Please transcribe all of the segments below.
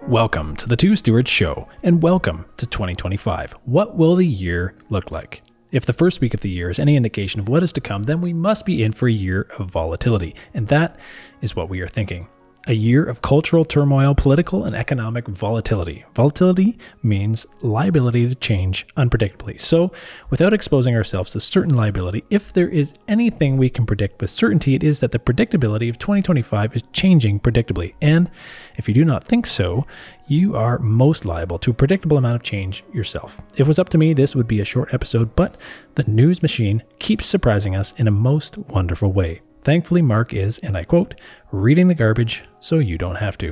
Welcome to the Two Stewards Show, and welcome to 2025. What will the year look like? If the first week of the year is any indication of what is to come, then we must be in for a year of volatility, and that is what we are thinking. A year of cultural turmoil, political and economic volatility. Volatility means liability to change unpredictably. So, without exposing ourselves to certain liability, if there is anything we can predict with certainty, it is that the predictability of 2025 is changing predictably. And if you do not think so, you are most liable to a predictable amount of change yourself. If it was up to me, this would be a short episode, but the news machine keeps surprising us in a most wonderful way. Thankfully, Mark is, and I quote, reading the garbage so you don't have to.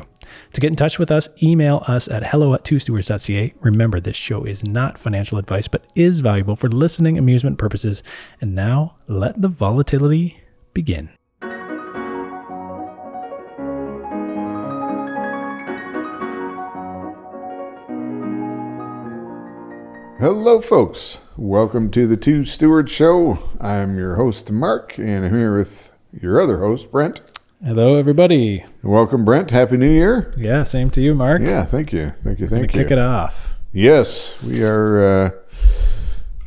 To get in touch with us, email us at hello@twostewards.ca. Remember, this show is not financial advice, but is valuable for listening amusement purposes. And now, let the volatility begin. Hello, folks. Welcome to the Two Stewards Show. I'm your host, Mark, and I'm here with your other host, Brent. Hello, everybody. Welcome, Brent. Happy New Year. Yeah, same to you, Mark. Yeah, thank you. Thank you. Kick it off. Yes, we are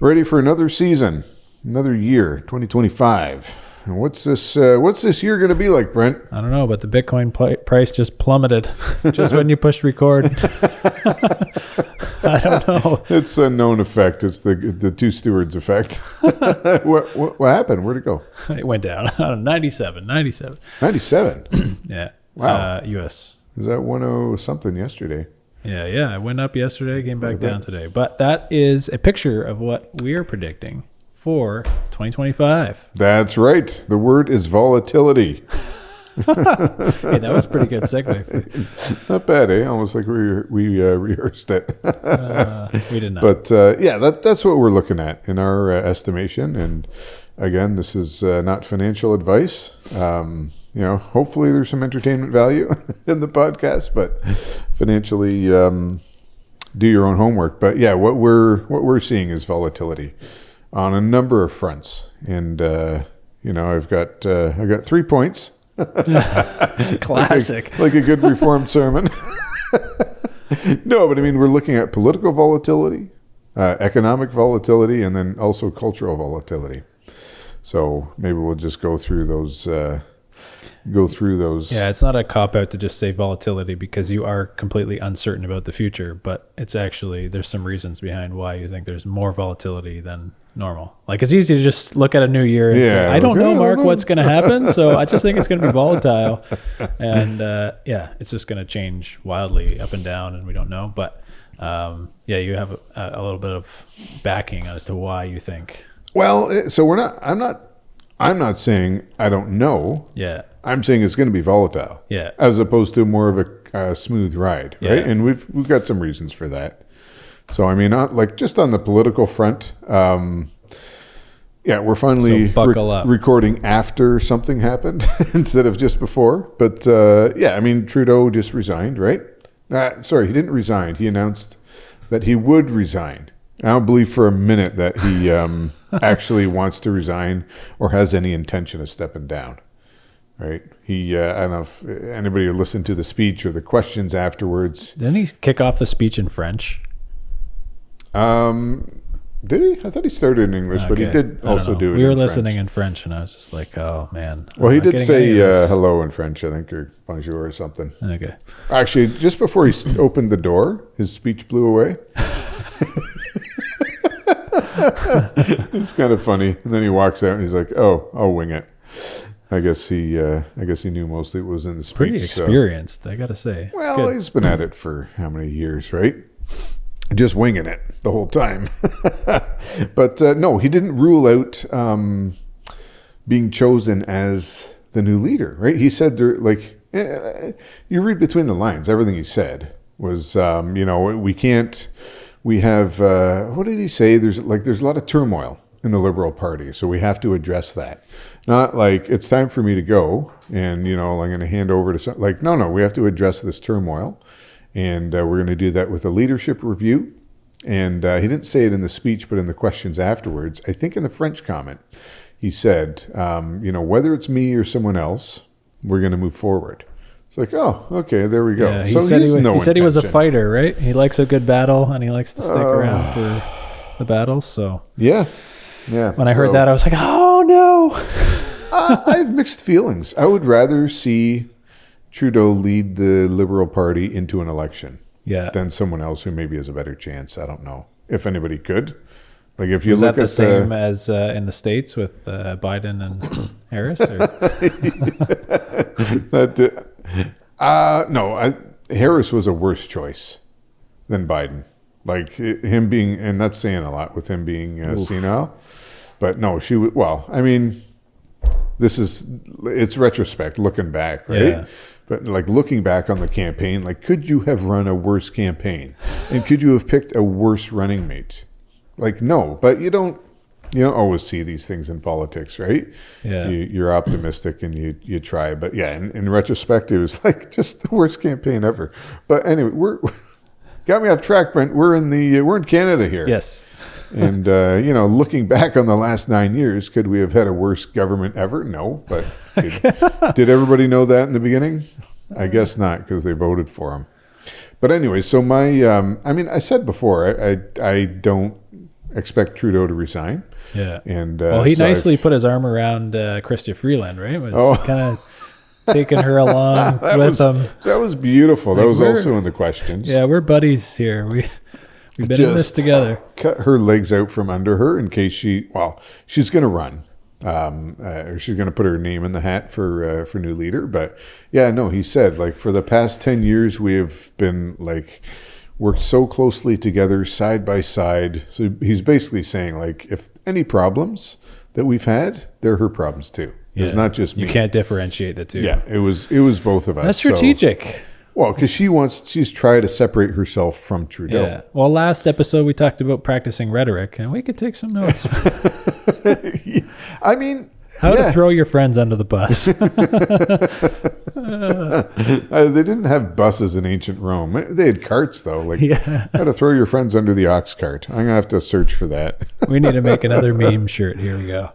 ready for another season, another year, 2025. And what's this year going to be like, Brent? I don't know, but the Bitcoin price just plummeted just when you pushed record. I don't know. It's a known effect. It's the Two Stewards effect. What happened? Where'd it go? It went down. 97. 97? Yeah. Wow. US. Is that 10 something yesterday? Yeah. It went up yesterday, came back down today. But that is a picture of what we're predicting for 2025. That's right. The word is volatility. Hey, that was pretty good segue. Not bad, eh? Almost like we rehearsed it. We did not. But yeah, that's what we're looking at in our estimation. And again, this is not financial advice. Hopefully there's some entertainment value in the podcast, but financially, do your own homework. But yeah, what we're seeing is volatility on a number of fronts. And I've got 3 points. Classic. like a good reformed sermon. No, but I mean, we're looking at political volatility, economic volatility, and then also cultural volatility. So maybe we'll just go through those. Yeah, it's not a cop-out to just say volatility because you are completely uncertain about the future, but it's actually, there's some reasons behind why you think there's more volatility than normal. Like, it's easy to just look at a new year and say, I don't know, Mark, what's going to happen, so I just think it's going to be volatile. And it's just going to change wildly up and down, and we don't know. But you have a little bit of backing as to why you think. Well, so I'm not saying I don't know. Yeah. I'm saying it's going to be volatile. Yeah. As opposed to more of a smooth ride, right? Yeah. And we've got some reasons for that. So I mean, just on the political front, we're finally recording after something happened instead of just before. But I mean, Trudeau just resigned, right? Sorry, he didn't resign. He announced that he would resign. I don't believe for a minute that he actually wants to resign or has any intention of stepping down. Right? He, I don't know if anybody listened to the speech or the questions afterwards. Didn't he kick off the speech in French? Did he? I thought he started in English, but he did also do it in French. We were listening in French, and I was just like, oh, man. Well, he did say hello in French, I think, or bonjour or something. Okay. Actually, just before he opened the door, his speech blew away. It's kind of funny. And then he walks out and he's like, oh, I'll wing it. I guess he knew mostly it was in the speech. Pretty experienced, I got to say. Well, he's been at it for how many years, right? Just winging it the whole time. But no, he didn't rule out being chosen as the new leader, right? He said you read between the lines, everything he said was, we have, what did he say? There's a lot of turmoil in the Liberal Party, so we have to address that. Not like it's time for me to go and, I'm going to hand over to some, no, we have to address this turmoil. And we're going to do that with a leadership review. And he didn't say it in the speech, but in the questions afterwards, I think in the French comment, he said, whether it's me or someone else, we're going to move forward. It's like, oh, okay, there we go. Yeah, he so said he said he was a fighter, right? He likes a good battle, and he likes to stick around for the battles. So yeah. When I heard that, I was like, oh no. I have mixed feelings. I would rather see Trudeau lead the Liberal Party into an election than someone else who maybe has a better chance. I don't know if anybody could. Like if you Is look that the at same as in the States with Biden and Harris? No, Harris was a worse choice than Biden. Like him being, and that's saying a lot with him being senile. But no, she would. Well, I mean, it's retrospect, looking back, right? Yeah. But like looking back on the campaign, like could you have run a worse campaign, and could you have picked a worse running mate? Like no, but you don't always see these things in politics, right? Yeah. You're optimistic and you try, but yeah, in retrospect, it was like just the worst campaign ever. But anyway, got me off track, Brent. We're in Canada here. Yes. And looking back on the last 9 years, could we have had a worse government ever? No, but did everybody know that in the beginning? I guess not, because they voted for him. But anyway, so I said before, I don't expect Trudeau to resign. Yeah. And he nicely put his arm around Chrystia Freeland, right? Was kind of taking her along with him. That was beautiful. That was also in the questions. Yeah, we're buddies here. We've been in this together. Cut her legs out from under her in case she's going to run. Or she's going to put her name in the hat for new leader. But yeah, no, he said like for the past 10 years, we have been like worked so closely together side by side. So he's basically saying like, if any problems that we've had, they're her problems too. Yeah. It's not just me. You can't differentiate the two. Yeah, it was both of us. That's strategic. Well, because she's trying to separate herself from Trudeau. Yeah. Well, last episode we talked about practicing rhetoric, and we could take some notes. I mean, how to throw your friends under the bus. They didn't have buses in ancient Rome. They had carts, though. Like how to throw your friends under the ox cart. I'm gonna have to search for that. We need to make another meme shirt. Here we go.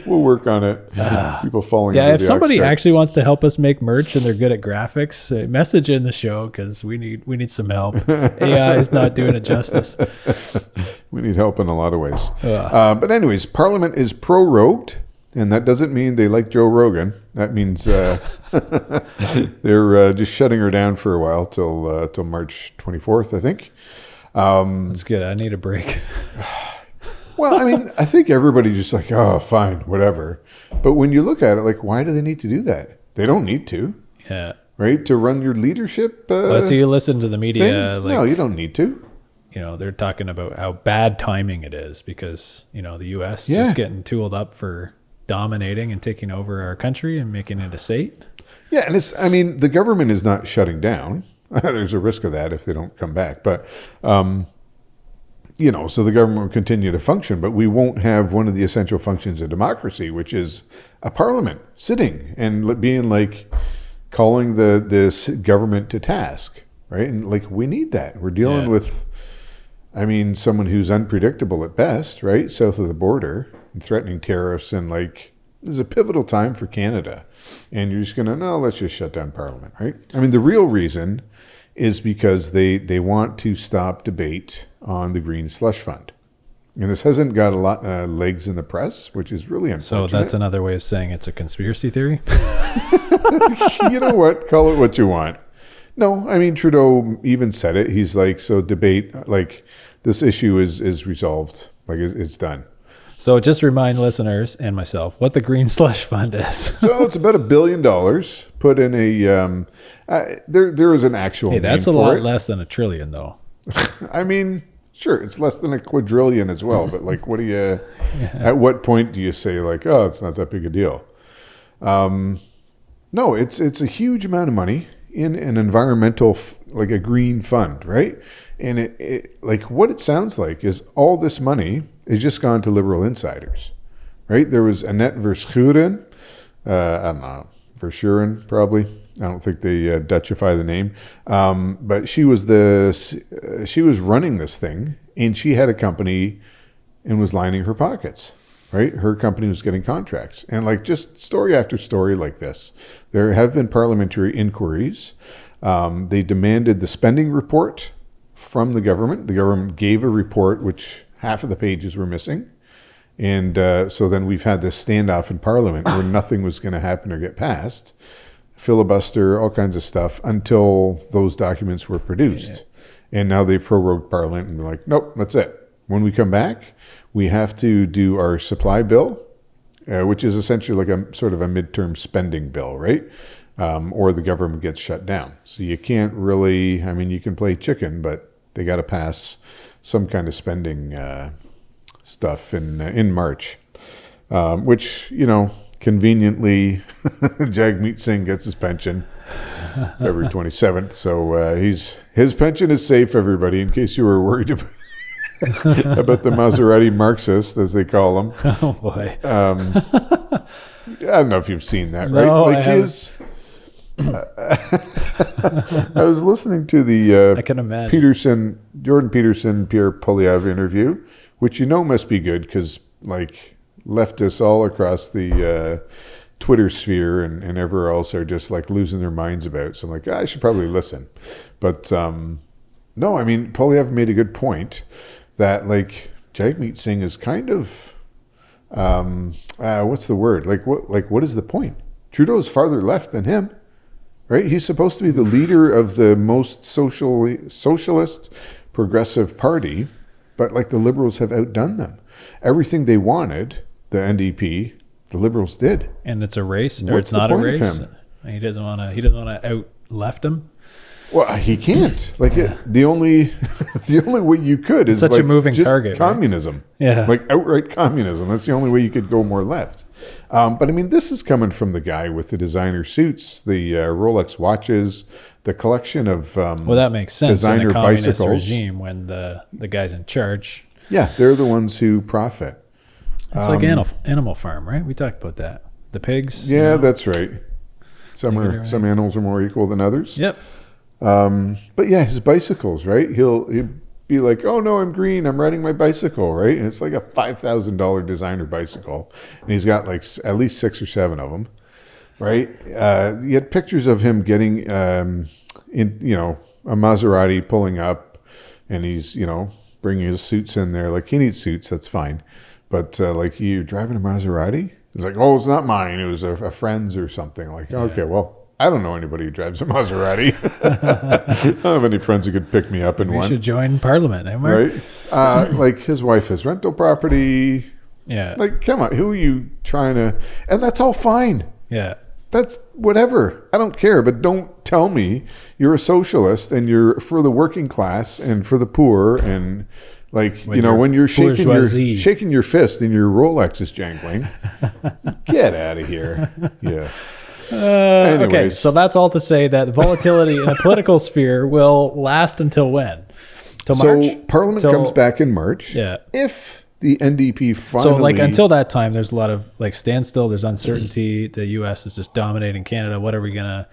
We'll work on it. People falling. Yeah, if somebody actually wants to help us make merch and they're good at graphics, message in the show because we need some help. AI is not doing it justice. We need help in a lot of ways. But anyways, Parliament is prorogued, and that doesn't mean they like Joe Rogan. That means they're just shutting her down for a while till March 24th, I think. That's good. I need a break. Well, I mean, I think everybody's just like, oh, fine, whatever. But when you look at it, like, why do they need to do that? They don't need to. Yeah. Right? To run your leadership so you listen to the media. Like, no, you don't need to. They're talking about how bad timing it is because, the U.S. is just getting tooled up for dominating and taking over our country and making it a state. Yeah, and the government is not shutting down. There's a risk of that if they don't come back. But, so the government will continue to function, but we won't have one of the essential functions of democracy, which is a parliament sitting and being like calling this government to task, right? And like we need that. We're dealing with, someone who's unpredictable at best, right? South of the border and threatening tariffs and like this is a pivotal time for Canada. And you're just going to, no, let's just shut down Parliament, right? The real reason is because they want to stop debate on the Green Slush Fund. And this hasn't got a lot of legs in the press, which is really unfortunate. So that's another way of saying it's a conspiracy theory? You know what? Call it what you want. No, Trudeau even said it. He's like, so debate, like this issue is resolved. Like it's done. So just remind listeners and myself what the Green Slush Fund is. So it's about $1 billion put in a, there is an actual name that's a lot less than $1 trillion though. Sure, it's less than $1 quadrillion as well, but like what do you, at what point do you say like, oh, it's not that big a deal? No, it's a huge amount of money in an environmental, like a green fund, right? And it like what it sounds like is all this money is just gone to liberal insiders, right? There was Annette Verschuren, I don't know, Verschuren probably. I don't think they Dutchify the name, but she was running this thing, and she had a company and was lining her pockets. right? Her company was getting contracts. And like just story after story like this. There have been parliamentary inquiries. They demanded the spending report from the government. The government gave a report which half of the pages were missing. And so then we've had this standoff in Parliament where nothing was going to happen or get passed. Filibuster, all kinds of stuff until those documents were produced. Yeah. And now they've prorogued Parliament and they're like, nope, that's it. When we come back, we have to do our supply bill, which is essentially like a sort of a midterm spending bill, right? Or the government gets shut down. So you can't really, I mean, you can play chicken, but they got to pass some kind of spending stuff in March, which, you know, conveniently Jagmeet Singh gets his pension February 27th. So his pension is safe, everybody, in case you were worried about about the Maserati Marxist, as they call them. Oh boy. I don't know if you've seen that, right? No, like I his I was listening to the I can imagine. Jordan Peterson, Pierre Poilievre interview, which you know must be good because like leftists all across the Twitter sphere and everywhere else are just like losing their minds about it. So I'm like, I should probably listen. But no, I mean, Poilievre made a good point that like Jagmeet Singh is kind of what's the word? What is the point? Trudeau's farther left than him, right? He's supposed to be the leader of the most socialist progressive party, but like the Liberals have outdone them. Everything they wanted, the NDP, the Liberals did. And it's a race, or it's not a race. He doesn't want to out left him. Well, he can't. Like the only way you could is such like a moving just target, communism. Right? Yeah, like outright communism. That's the only way you could go more left. But I mean, this is coming from the guy with the designer suits, the Rolex watches, the collection of well, that makes sense. Designer in a communist bicycles. Regime when the guy's in charge. Yeah, they're the ones who profit. It's like Animal Farm, right? We talked about that. The pigs. Yeah, that's right. Some animals are more equal than others. Yep. But yeah, his bicycles, right? He'll be like, oh no, I'm green, I'm riding my bicycle, right? And it's like a $5,000 designer bicycle. And he's got like at least 6 or 7 of them, right? You had pictures of him getting, a Maserati pulling up and he's, bringing his suits in there. Like he needs suits, that's fine. But like you're driving a Maserati? It's like, oh, it's not mine. It was a friend's or something. Like, okay, well, I don't know anybody who drives a Maserati. I don't have any friends who could pick me up in one. You should join Parliament, eh, Mark? Right? Like his wife has rental property. Yeah. Like, come on, who are you trying to? And that's all fine. Yeah. That's whatever. I don't care. But don't tell me you're a socialist and you're for the working class and for the poor and like when you're shaking your fist and your Rolex is jangling. Get out of here. Yeah. Okay, so that's all to say that volatility in a political sphere will last until when? Till March? So Parliament comes back in March. Yeah. If the NDP finally... So like until that time, there's a lot of like standstill. There's uncertainty. The U.S. is just dominating Canada. What are we going to...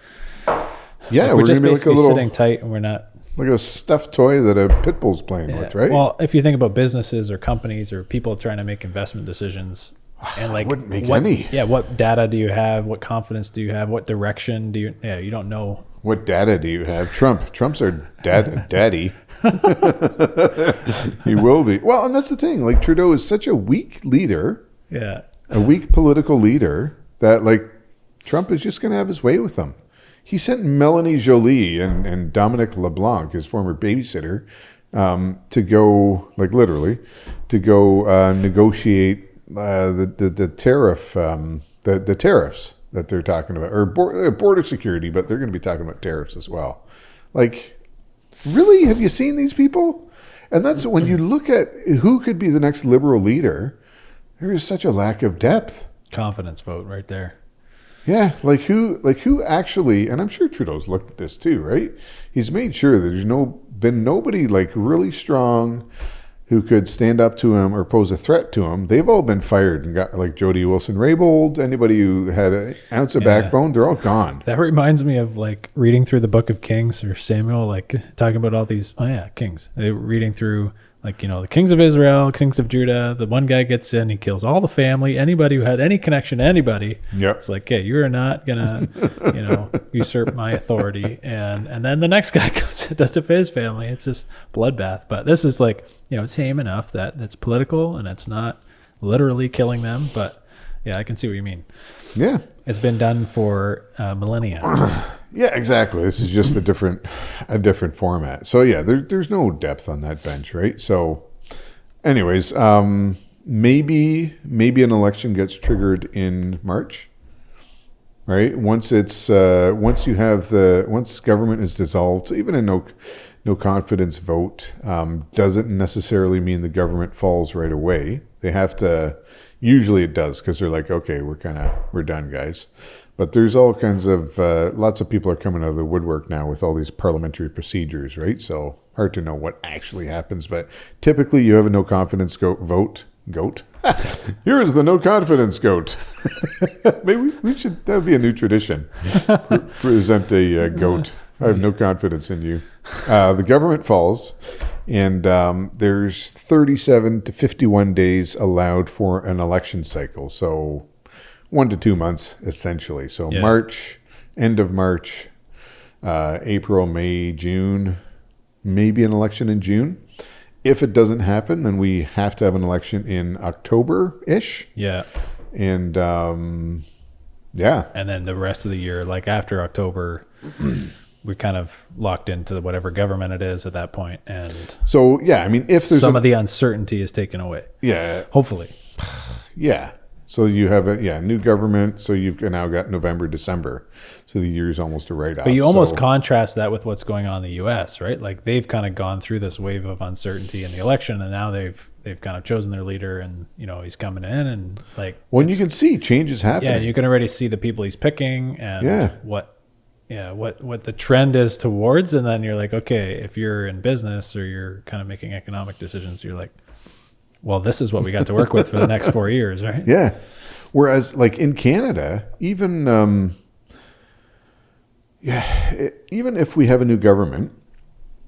Yeah, we're just gonna basically be like sitting tight and we're not... Like a stuffed toy that a pit bull's playing with, right? Well, if you think about businesses or companies or people trying to make investment decisions... And like, I wouldn't make any. Yeah, what data do you have? What confidence do you have? What direction do you? Yeah, you don't know. What data do you have? Trump's our daddy. He will be. Well, and that's the thing. Like Trudeau is such a weak leader. Yeah. A weak political leader that like Trump is just going to have his way with them. He sent Melanie Joly and Dominic LeBlanc, his former babysitter, to go negotiate. The tariff, the tariffs that they're talking about, or border security, but they're going to be talking about tariffs as well. Like, really, have you seen these people? And that's when you look at who could be the next Liberal leader. There is such a lack of depth. Confidence vote right there. Yeah, like who actually, and I'm sure Trudeau's looked at this too, right? He's made sure that there's been nobody like really strong who could stand up to him or pose a threat to him. They've all been fired and got like Jody Wilson-Raybould, anybody who had an ounce of backbone, they're all gone. That reminds me of like reading through the Book of Kings or Samuel, like talking about all these, Kings. They were reading through Like, the kings of Israel, kings of Judah, the one guy gets in, he kills all the family, anybody who had any connection to anybody. Yep. It's like, hey, you are not going to, usurp my authority. And then the next guy comes and does it for his family. It's just bloodbath. But this is like, it's tame enough that it's political and it's not literally killing them. But yeah, I can see what you mean. Yeah. It's been done for millennia. Yeah, exactly. This is just a different format. So yeah, there's no depth on that bench, right? So, anyways, maybe an election gets triggered in March, right? Once government is dissolved, even a no confidence vote doesn't necessarily mean the government falls right away. They have to. Usually it does, because they're like, okay, we're done, guys. But there's all kinds of, lots of people are coming out of the woodwork now with all these parliamentary procedures, right? So hard to know what actually happens. But typically you have a no confidence vote. Goat. Here is the no confidence goat. Maybe we should, that would be a new tradition. Present a goat. I have no confidence in you. The government falls. And there's 37 to 51 days allowed for an election cycle. So 1 to 2 months, essentially. So yeah. March, end of March, April, May, June, maybe an election in June. If it doesn't happen, then we have to have an election in October-ish. Yeah. And yeah. And then the rest of the year, like after October... we're kind of locked into whatever government it is at that point. And so, yeah, I mean, if there's some of the uncertainty is taken away. Yeah. Hopefully. Yeah. So you have a new government. So you've now got November, December. So the year's almost a write-off. But you almost contrast that with what's going on in the U.S., right? Like they've kind of gone through this wave of uncertainty in the election, and now they've kind of chosen their leader, and he's coming in, and like when you can see changes happening. Yeah, and you can already see the people he's picking and what the trend is towards, and then you're like, okay, if you're in business or you're kind of making economic decisions, you're like, well, this is what we got to work with for the next 4 years, right? Yeah. Whereas like in Canada, even even if we have a new government,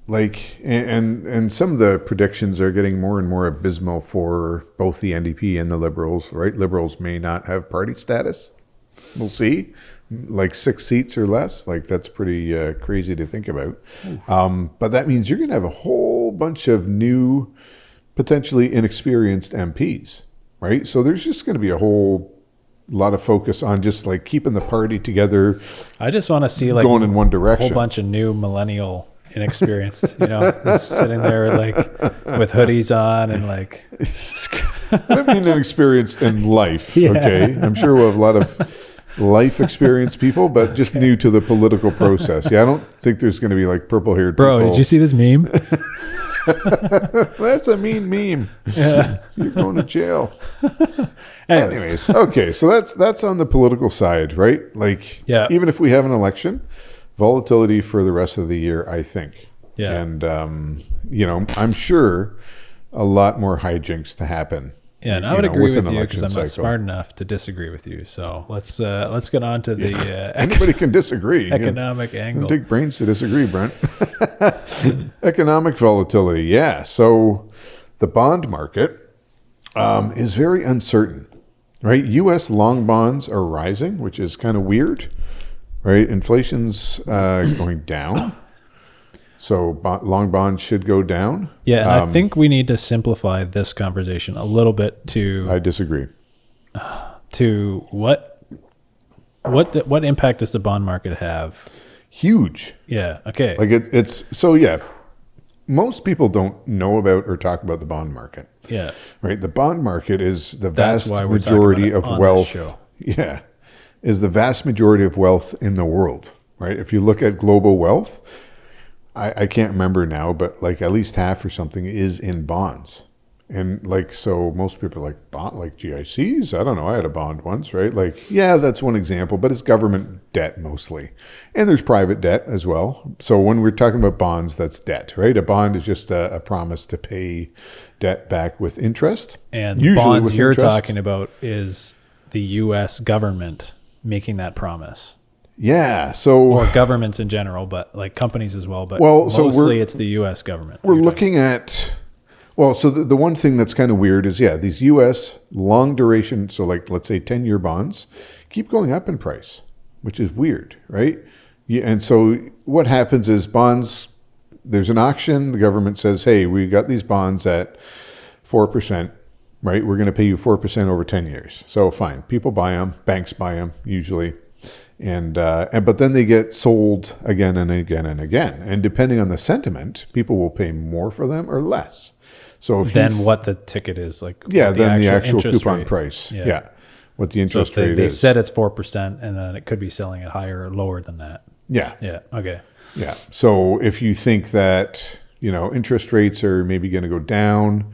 like, and some of the predictions are getting more and more abysmal for both the NDP and the Liberals, right? Liberals may not have party status. We'll see. Like 6 seats or less, like that's pretty crazy to think about. But that means you're going to have a whole bunch of new, potentially inexperienced MPs, right? So there's just going to be a whole lot of focus on just like keeping the party together. I just want to see like going in one direction. A whole bunch of new millennial inexperienced, just sitting there like with hoodies on and like. I mean, inexperienced in life. Yeah. Okay, I'm sure we'll have a lot of life experience people, but just new to the political process. Yeah, I don't think there's going to be like purple-haired people. Bro, did you see this meme? That's a mean meme. Yeah. You're going to jail. Anyways, okay, so that's on the political side, right? Like, yeah. Even if we have an election, volatility for the rest of the year, I think. Yeah. And, I'm sure a lot more hijinks to happen. Yeah, and I would agree with you because I'm not smart enough to disagree with you. So let's get on to the anybody can disagree. Economic angle. Take brains to disagree, Brent. Economic volatility. Yeah. So the bond market is very uncertain, right? U.S. long bonds are rising, which is kind of weird, right? Inflation's going down. So long bonds should go down. Yeah, and I think we need to simplify this conversation a little bit to... I disagree. To what impact does the bond market have? Huge. Yeah, okay. Like it's... So yeah, most people don't know about or talk about the bond market. Yeah. Right? The bond market is the vast majority of wealth. Yeah. Is the vast majority of wealth in the world, right? If you look at global wealth... I can't remember now, but like at least half or something is in bonds. And like, so most people are like, bond, like GICs? I don't know. I had a bond once, right? Like, yeah, that's one example, but it's government debt mostly. And there's private debt as well. So when we're talking about bonds, that's debt, right? A bond is just a promise to pay debt back with interest. And usually bonds you're talking about is the U.S. government making that promise. Yeah, so... Or governments in general, but like companies as well. But mostly it's the U.S. government. We're looking at Well, so the one thing that's kind of weird is, these U.S. long duration, so like let's say 10-year bonds, keep going up in price, which is weird, right? Yeah, and so what happens is bonds, there's an auction, the government says, hey, we got these bonds at 4%, right? We're going to pay you 4% over 10 years. So fine, people buy them, banks buy them usually. But then they get sold again and again and again. And depending on the sentiment, people will pay more for them or less. So if then what the ticket is, like then the actual coupon rate. Price. Yeah. What the interest rate is. They said it's 4%, and then it could be selling it higher or lower than that. Yeah. Yeah. Okay. Yeah. So if you think that, interest rates are maybe going to go down,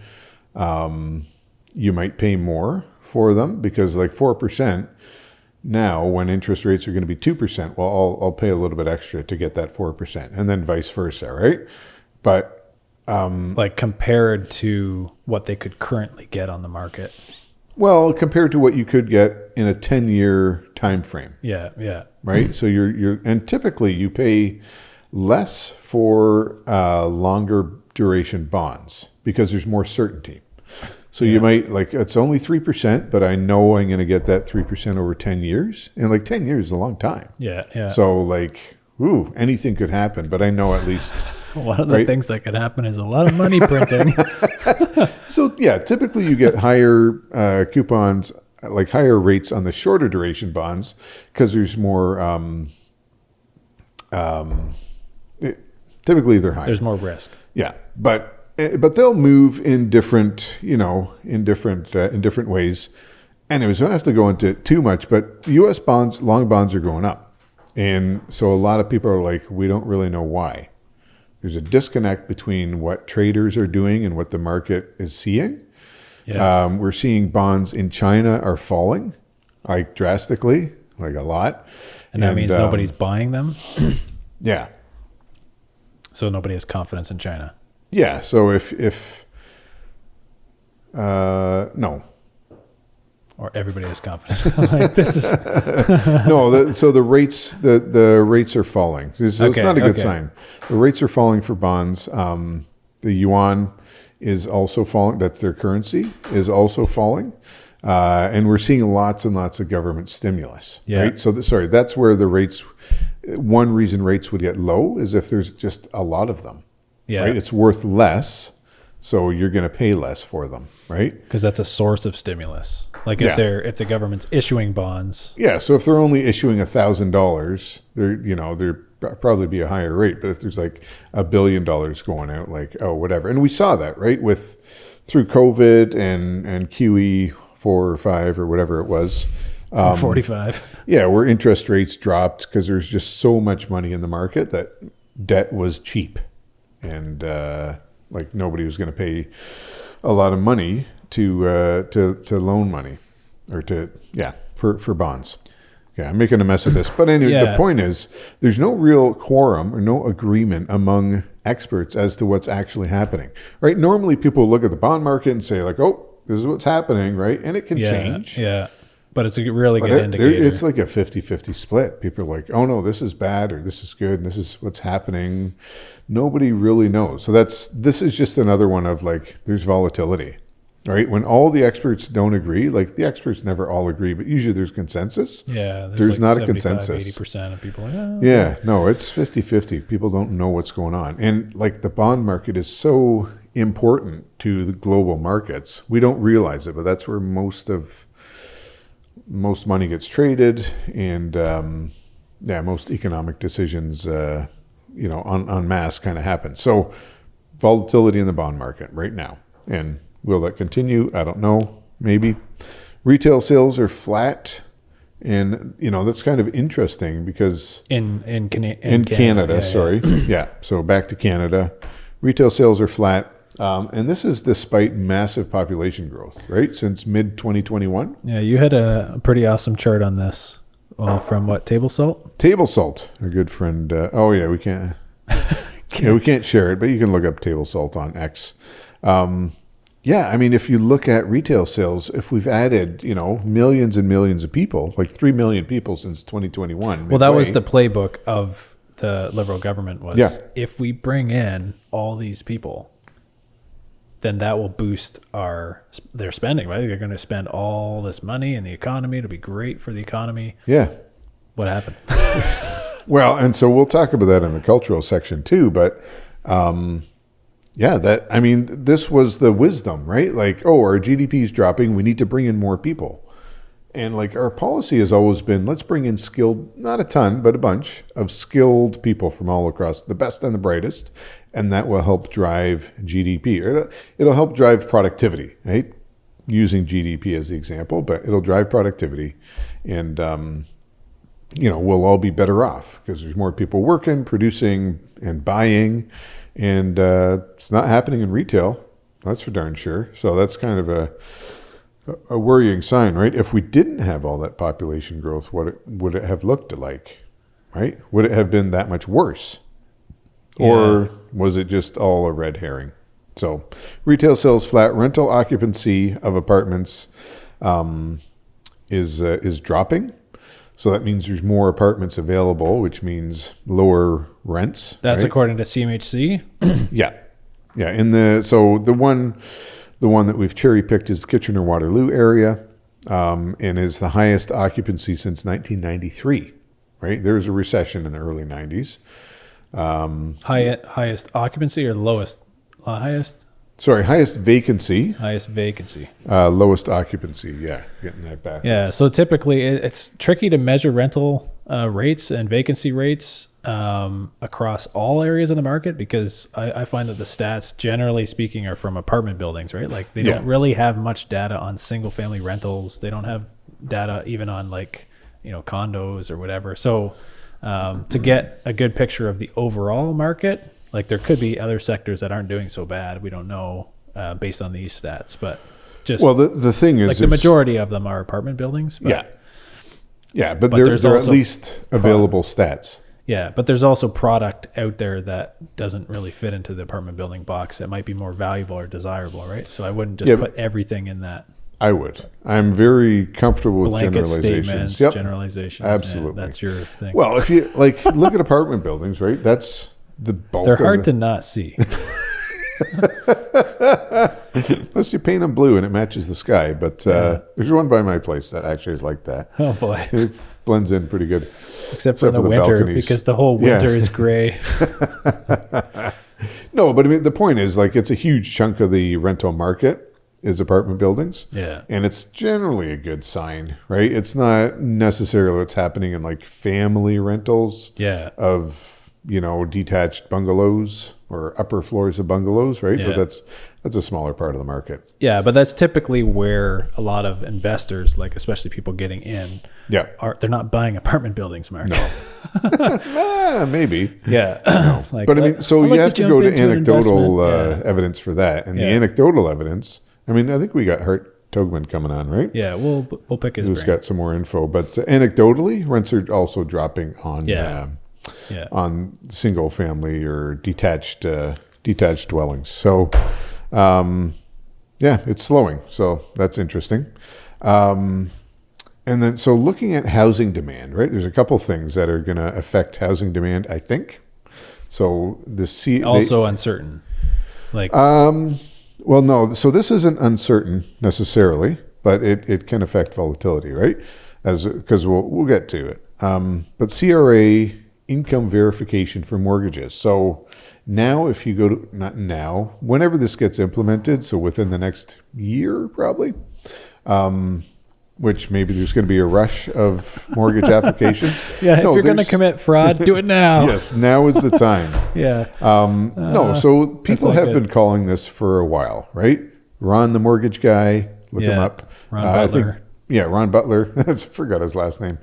you might pay more for them because like 4% now when interest rates are going to be 2%, well, I'll pay a little bit extra to get that 4% and then vice versa. Right. But, like compared to what they could currently get on the market. Well, compared to what you could get in a 10-year time frame. Yeah, yeah. Right? So and typically you pay less for longer duration bonds because there's more certainty. So you might it's only 3%, but I know I'm going to get that 3% over 10 years. And like 10 years is a long time. Yeah, yeah. So anything could happen, but I know at least one of the things that could happen is a lot of money printing. So typically you get higher coupons, like higher rates on the shorter duration bonds because there's more. Typically they're higher. There's more risk. Yeah, but they'll move in different, in different ways. Anyways, I don't have to go into too much, but U.S. bonds, long bonds are going up, and so a lot of people are like, we don't really know why. There's a disconnect between what traders are doing and what the market is seeing. Yeah. We're seeing bonds in China are falling, like drastically, like a lot. And that means nobody's buying them? Yeah. So nobody has confidence in China? Yeah. So if no. Or everybody has confidence. Like this is no. So the rates are falling. So it's not a good sign. The rates are falling for bonds. The yuan is also falling. That's their currency is also falling, and we're seeing lots and lots of government stimulus. Yeah. Right. So that's where the rates. One reason rates would get low is if there's just a lot of them. Yeah. Right. It's worth less. So you're going to pay less for them, right? Because that's a source of stimulus. Like if the government's issuing bonds. Yeah. So if they're only issuing $1,000, there probably be a higher rate. But if there's like $1 billion going out, whatever. And we saw that, right? Through COVID and QE 4 or 5 or whatever it was. 45. Yeah. Where interest rates dropped because there's just so much money in the market that debt was cheap. And, nobody was going to pay a lot of money to loan money or for bonds. Yeah, I'm making a mess of this. But anyway, The point is there's no real quorum or no agreement among experts as to what's actually happening, right? Normally people look at the bond market and say like, oh, this is what's happening, right? And it can change. Yeah. But it's a really good indicator. It's like a 50-50 split. People are like, oh no, this is bad or this is good and this is what's happening. Nobody really knows. So this is just another one of there's volatility, right? When all the experts don't agree, the experts never all agree, but usually there's consensus. Yeah. There's not a consensus. 80% of people no, it's 50-50. People don't know what's going on. And the bond market is so important to the global markets. We don't realize it, but that's where most money gets traded, and most economic decisions, en masse kind of happen. So volatility in the bond market right now. And will that continue? I don't know. Maybe. Retail sales are flat, and that's kind of interesting because in Canada, sorry. Yeah. So back to Canada, retail sales are flat. And this is despite massive population growth, right? Since mid-2021. Yeah, you had a pretty awesome chart on this. Well, from what, Table Salt? Table Salt, our good friend. We can't. We can't share it, but you can look up Table Salt on X. If you look at retail sales, if we've added, millions and millions of people, 3 million people since 2021. Well, that was the playbook of the Liberal government was if we bring in all these people, then that will boost their spending, right? They're going to spend all this money in the economy. It'll be great for the economy. Yeah. What happened? Well, and so we'll talk about that in the cultural section too, but this was the wisdom, right? Like, our GDP is dropping, we need to bring in more people. And like our policy has always been, let's bring in skilled, not a ton, but a bunch of skilled people from all across, the best and the brightest, and that will help drive GDP. Or it'll help drive productivity, right? Using GDP as the example, but it'll drive productivity, and we'll all be better off because there's more people working, producing, and buying, and it's not happening in retail. That's for darn sure. So that's kind of a worrying sign, right? If we didn't have all that population growth, what would it have looked like, right? Would it have been that much worse? Or was it just all a red herring? So retail sales flat, rental occupancy of apartments is dropping. So that means there's more apartments available, which means lower rents. That's right? according to CMHC. Yeah. So the one that we've cherry picked is Kitchener-Waterloo area, and is the highest occupancy since 1993. Right, there was a recession in the early 90s. Highest occupancy or lowest? Highest. Sorry, highest vacancy. Highest vacancy. Lowest occupancy. Yeah, getting that back. Yeah, so typically it's tricky to measure rental rates and vacancy rates across all areas of the market, because I find that the stats, generally speaking, are from apartment buildings, right? Like they don't really have much data on single family rentals. They don't have data even on condos or whatever. So to get a good picture of the overall market, like there could be other sectors that aren't doing so bad. We don't know based on these stats, but just the thing is, like the majority of them are apartment buildings. But, but they're at least available stats. Yeah, but there's also product out there that doesn't really fit into the apartment building box that might be more valuable or desirable, right? So I wouldn't just put everything in that. I would. I'm very comfortable with blanket generalizations. Statements, generalizations. Absolutely. That's your thing. Well, if you look at apartment buildings, right? That's the bulk. They're hard to not see. Unless you paint them blue and it matches the sky. But there's one by my place that actually is like that. Oh boy, it blends in pretty good. Except for the winter, balconies. Because the whole winter is gray. No, but I mean the point is, like, it's a huge chunk of the rental market is apartment buildings. Yeah, and it's generally a good sign, right? It's not necessarily what's happening in like family rentals. Yeah, of detached bungalows or upper floors of bungalows, right? Yeah. But that's a smaller part of the market. Yeah, but that's typically where a lot of investors, like especially people getting in, they're not buying apartment buildings, Mark. No. Maybe. Yeah. No. Like, but I mean, so you have to go to anecdotal evidence for that. And the anecdotal evidence, I mean, I think we got Hart Togman coming on, right? Yeah, we'll pick his brain. Who's got some more info. But anecdotally, rents are also dropping on on single family or detached dwellings. So, it's slowing. So that's interesting. And then, so looking at housing demand, right? There's a couple things that are going to affect housing demand, I think. So uncertain. Like, well, no. So this isn't uncertain necessarily, but it can affect volatility, right? Because we'll get to it. But CRA income verification for mortgages. So now if you go to, not now, whenever this gets implemented, so within the next year probably, which maybe there's going to be a rush of mortgage applications. If you're going to commit fraud, do it now. Yes, now is the time. So people have been calling this for a while, right? Ron the mortgage guy, look him up. Ron Butler. Ron Butler. I forgot his last name.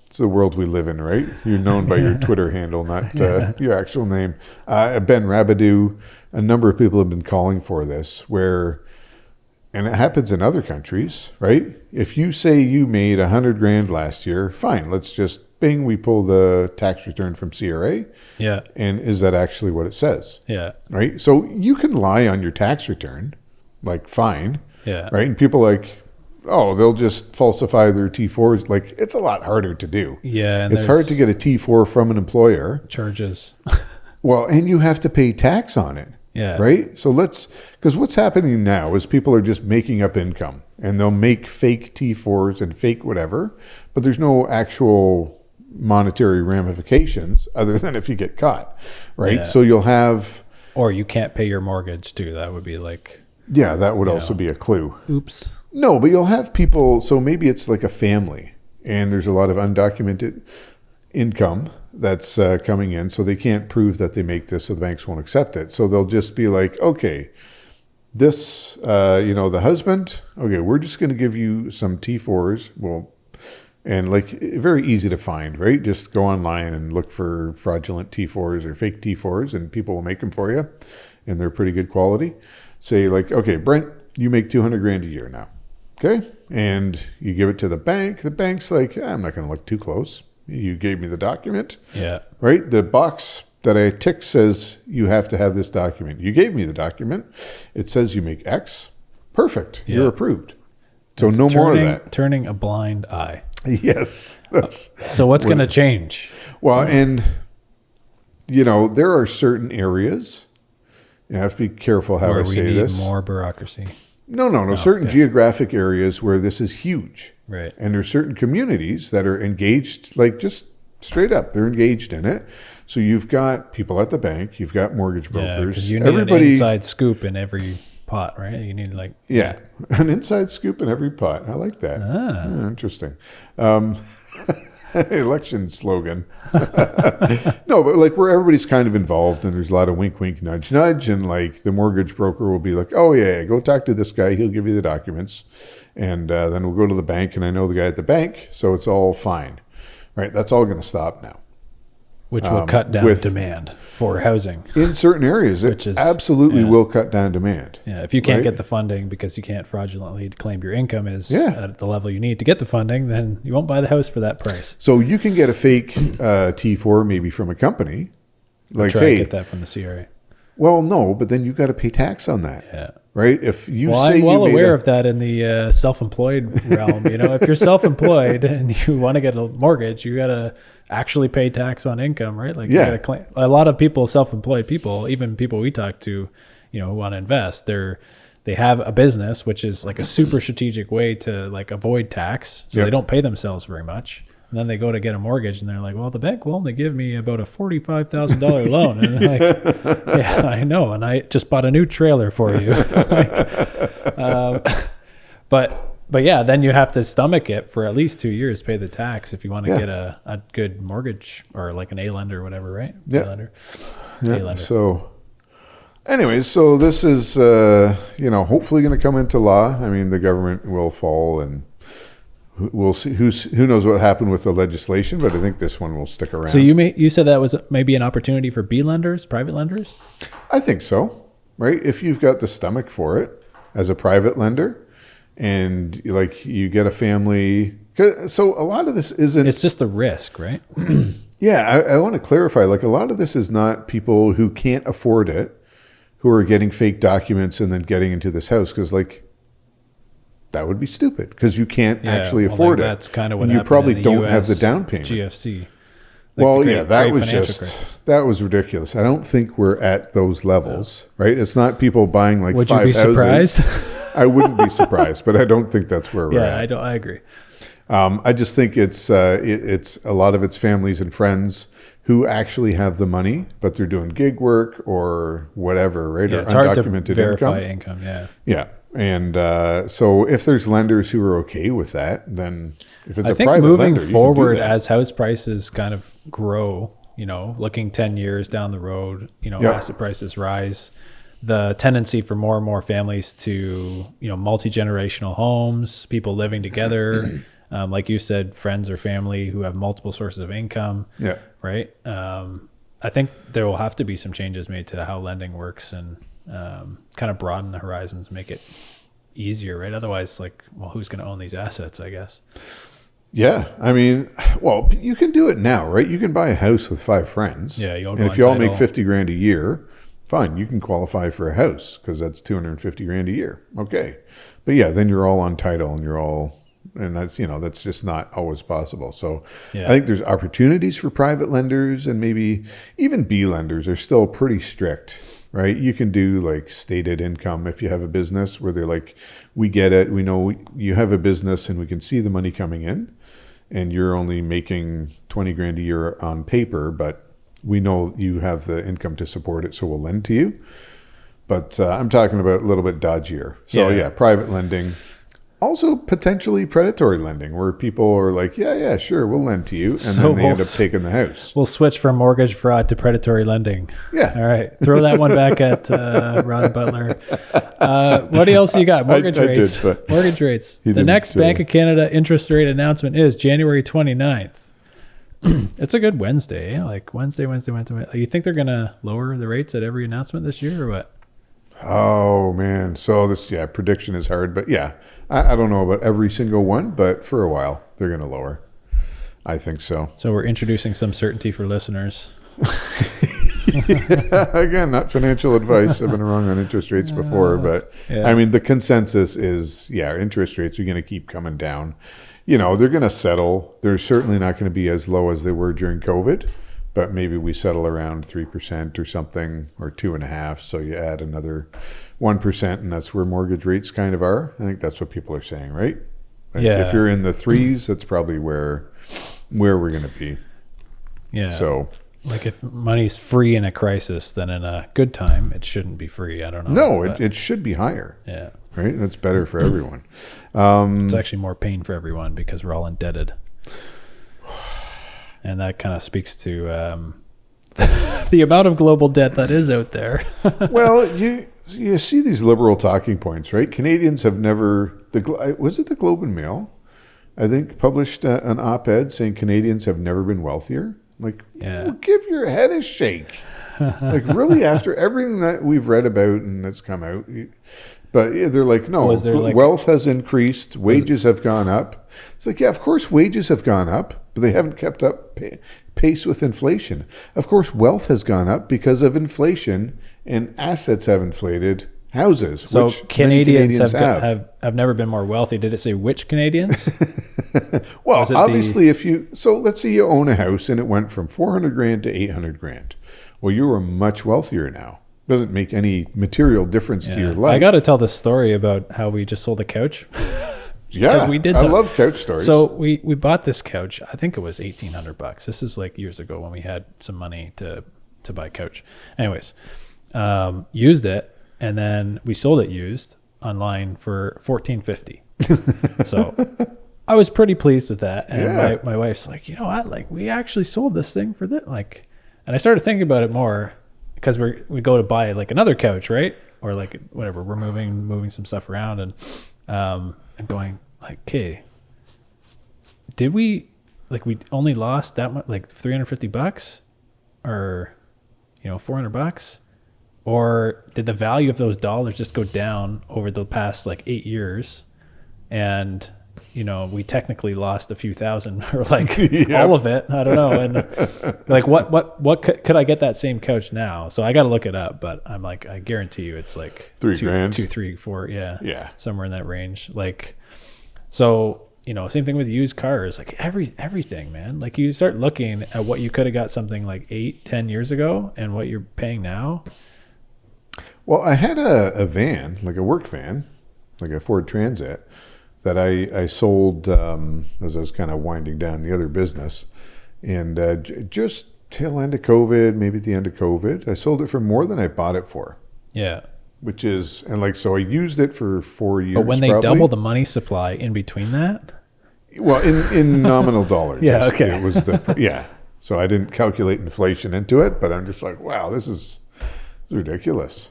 It's the world we live in, right? You're known by your Twitter handle, not your actual name. Ben Rabideau, a number of people have been calling for this, and it happens in other countries, right? If you say you made $100,000 last year, fine, let's just we pull the tax return from CRA. Yeah. And is that actually what it says? Yeah. Right? So you can lie on your tax return, like fine. Yeah. Right? And people they'll just falsify their T4s. Like, it's a lot harder to do. Yeah. And it's hard to get a T4 from an employer. Charges. Well, and you have to pay tax on it. Yeah. Right? So because what's happening now is people are just making up income, and they'll make fake T4s and fake whatever, but there's no actual monetary ramifications other than if you get caught, right? Yeah. So you'll have... Or you can't pay your mortgage too. That would be like... Yeah, that would also be a clue. Oops. No, but you'll have people, so maybe it's like a family, and there's a lot of undocumented income that's coming in, so they can't prove that they make this, so the banks won't accept it. So they'll just be like, okay, this, the husband, okay, we're just going to give you some T4s. Well, and like very easy to find, right? Just go online and look for fraudulent T4s or fake T4s, and people will make them for you, and they're pretty good quality. Say like, okay, Brent, you make $200,000 a year now. Okay. And you give it to the bank. The bank's like, I'm not going to look too close. You gave me the document. Yeah. Right. The box that I tick says you have to have this document. You gave me the document. It says you make X. Perfect. Yeah. You're approved. So it's more of that. Turning a blind eye. Yes. So what's going to change? Well, and, there are certain areas. You have to be careful how I say this. We need more bureaucracy. No. Certain geographic areas where this is huge. Right. And there's certain communities that are engaged, like just straight up, they're engaged in it. So you've got people at the bank, you've got mortgage brokers. You need an inside scoop in every pot, right? You need an inside scoop in every pot. I like that. Interesting. Election slogan. No, but like where everybody's kind of involved and there's a lot of wink, wink, nudge, nudge. And like the mortgage broker will be like, oh yeah, go talk to this guy. He'll give you the documents. And then we'll go to the bank and I know the guy at the bank. So it's all fine, right? That's all going to stop now. Which will cut down demand for housing. In certain areas, it absolutely will cut down demand. Yeah, if you can't get the funding because you can't fraudulently claim your income is at the level you need to get the funding, then you won't buy the house for that price. So you can get a fake T4 maybe from a company. Like, try to get that from the CRA. Well, no, but then you got to pay tax on that. Yeah. Right? If you I'm well aware of that in the self-employed realm. If you're self-employed and you want to get a mortgage, you got to actually pay tax on income, right? Like, you gotta claim. A lot of people, self-employed people, even people we talk to, who want to invest, they have a business, which is like a super strategic way to like avoid tax. So they don't pay themselves very much. And then they go to get a mortgage and they're like, well, the bank will only give me about a $45,000 loan. And I'm like, yeah, I know. And I just bought a new trailer for you. But yeah, then you have to stomach it for at least 2 years, pay the tax if you want to get a good mortgage or like an A lender or whatever, right? Yeah. A-lender. So anyways, so this is, hopefully going to come into law. I mean, the government will fall and we'll see who knows what happened with the legislation, but I think this one will stick around. So you said that was maybe an opportunity for B lenders, private lenders? I think so, right? If you've got the stomach for it as a private lender and like you get a family. So a lot of this isn't. It's just the risk, right? Yeah. I want to clarify, like a lot of this is not people who can't afford it, who are getting fake documents and then getting into this house. Cause like, that would be stupid because you can't actually afford it. That's kind of what and you probably don't have the down payment. GFC. That was ridiculous. I don't think we're at those levels, right? It's not people buying like would 5 houses. Would you be surprised? I wouldn't be surprised, but I don't think that's where we're at. I agree. I just think it's a lot of it's families and friends who actually have the money, but they're doing gig work or whatever, right? Yeah, or it's hard to verify income. Yeah. And so if there's lenders who are okay with that, then if it's I a think private moving lender, forward as house prices kind of grow, looking 10 years down the road, asset prices rise, the tendency for more and more families to, multi-generational homes, people living together, like you said, friends or family who have multiple sources of income. Yeah. Right. I think there will have to be some changes made to how lending works and kind of broaden the horizons, make it easier, right? Otherwise, who's going to own these assets, I guess? Yeah. I mean, well, you can do it now, right? You can buy a house with 5 friends. Yeah. And if you all make $50,000 a year, fine, you can qualify for a house because that's $250,000 a year. Okay. But yeah, then you're all on title and that's just not always possible. So I think there's opportunities for private lenders and maybe even B lenders are still pretty strict right? You can do like stated income if you have a business where they're like, we get it. We know you have a business and we can see the money coming in and you're only making 20 grand a year on paper, but we know you have the income to support it. So we'll lend to you. But I'm talking about a little bit dodgier. So yeah, private lending. Also potentially predatory lending where people are like, yeah, sure, we'll lend to you. And then they end up taking the house. We'll switch from mortgage fraud to predatory lending. Yeah. All right. Throw that one back at Ron Butler. What else you got? Mortgage rates. Mortgage rates. The next Bank of Canada interest rate announcement is January 29th. It's a good Wednesday. Like Wednesday. You think they're going to lower the rates at every announcement this year or what? Oh man, so this prediction is hard, but yeah, I don't know about every single one, but for a while they're going to lower. I think so. So we're introducing some certainty for listeners. Again, not financial advice. I've been wrong on interest rates before, but I mean the consensus is interest rates are going to keep coming down. They're going to settle. They're certainly not going to be as low as they were during COVID. But maybe we settle around 3% or something, or 2.5%. So you add another 1%, and that's where mortgage rates kind of are. I think that's what people are saying, right? Like if you're in the threes, that's probably where we're going to be. Yeah. So, like if money's free in a crisis, then in a good time, it shouldn't be free. I don't know. No, it should be higher. Yeah. Right. That's better for everyone. It's actually more pain for everyone because we're all indebted. And that kind of speaks to the amount of global debt that is out there. Well, you see these liberal talking points, right? Canadians have never, was it the Globe and Mail? I think published an op-ed saying Canadians have never been wealthier. Like, give your head a shake. Like, really, after everything that we've read about and that's come out, but they're like, no, wealth has increased, wages have gone up. It's like, of course wages have gone up, but they haven't kept up pace with inflation. Of course, wealth has gone up because of inflation and assets have inflated houses. So which Canadians have never been more wealthy. Did it say which Canadians? Well, obviously, let's say you own a house and it went from 400 grand to 800 grand. Well, you are much wealthier now. Doesn't make any material difference to your life. I got to tell this story about how we just sold a couch. Yeah, we did. I love couch stories. So we bought this couch. I think it was $1,800. This is like years ago when we had some money to buy a couch. Anyways, used it, and then we sold it used online for $1,450. So I was pretty pleased with that. And my wife's like, you know what? Like we actually sold this thing for that. Like, and I started thinking about it more. Because we go to buy like another couch, right? Or like whatever, we're moving some stuff around, and I'm going like, okay, did we only lost that much, like $350, or $400, or did the value of those dollars just go down over the past like 8 years, and we technically lost a few thousand or like all of it. I don't know. And like, what could I get that same couch now? So I got to look it up, but I'm like, I guarantee you it's like $3,000, $2,000, $3,000, $4,000. Yeah. Somewhere in that range. Like, so, same thing with used cars, like everything, man. Like you start looking at what you could have got something like 8-10 years ago and what you're paying now. Well, I had a van, like a work van, like a Ford Transit, that I sold as I was kind of winding down the other business. And just tail end of COVID, maybe at the end of COVID, I sold it for more than I bought it for. Yeah. Which is, and like, so I used it for 4 years. But when they double the money supply in between that? Well, in nominal dollars. Yeah, okay. It was So I didn't calculate inflation into it, but I'm just like, wow, this is ridiculous.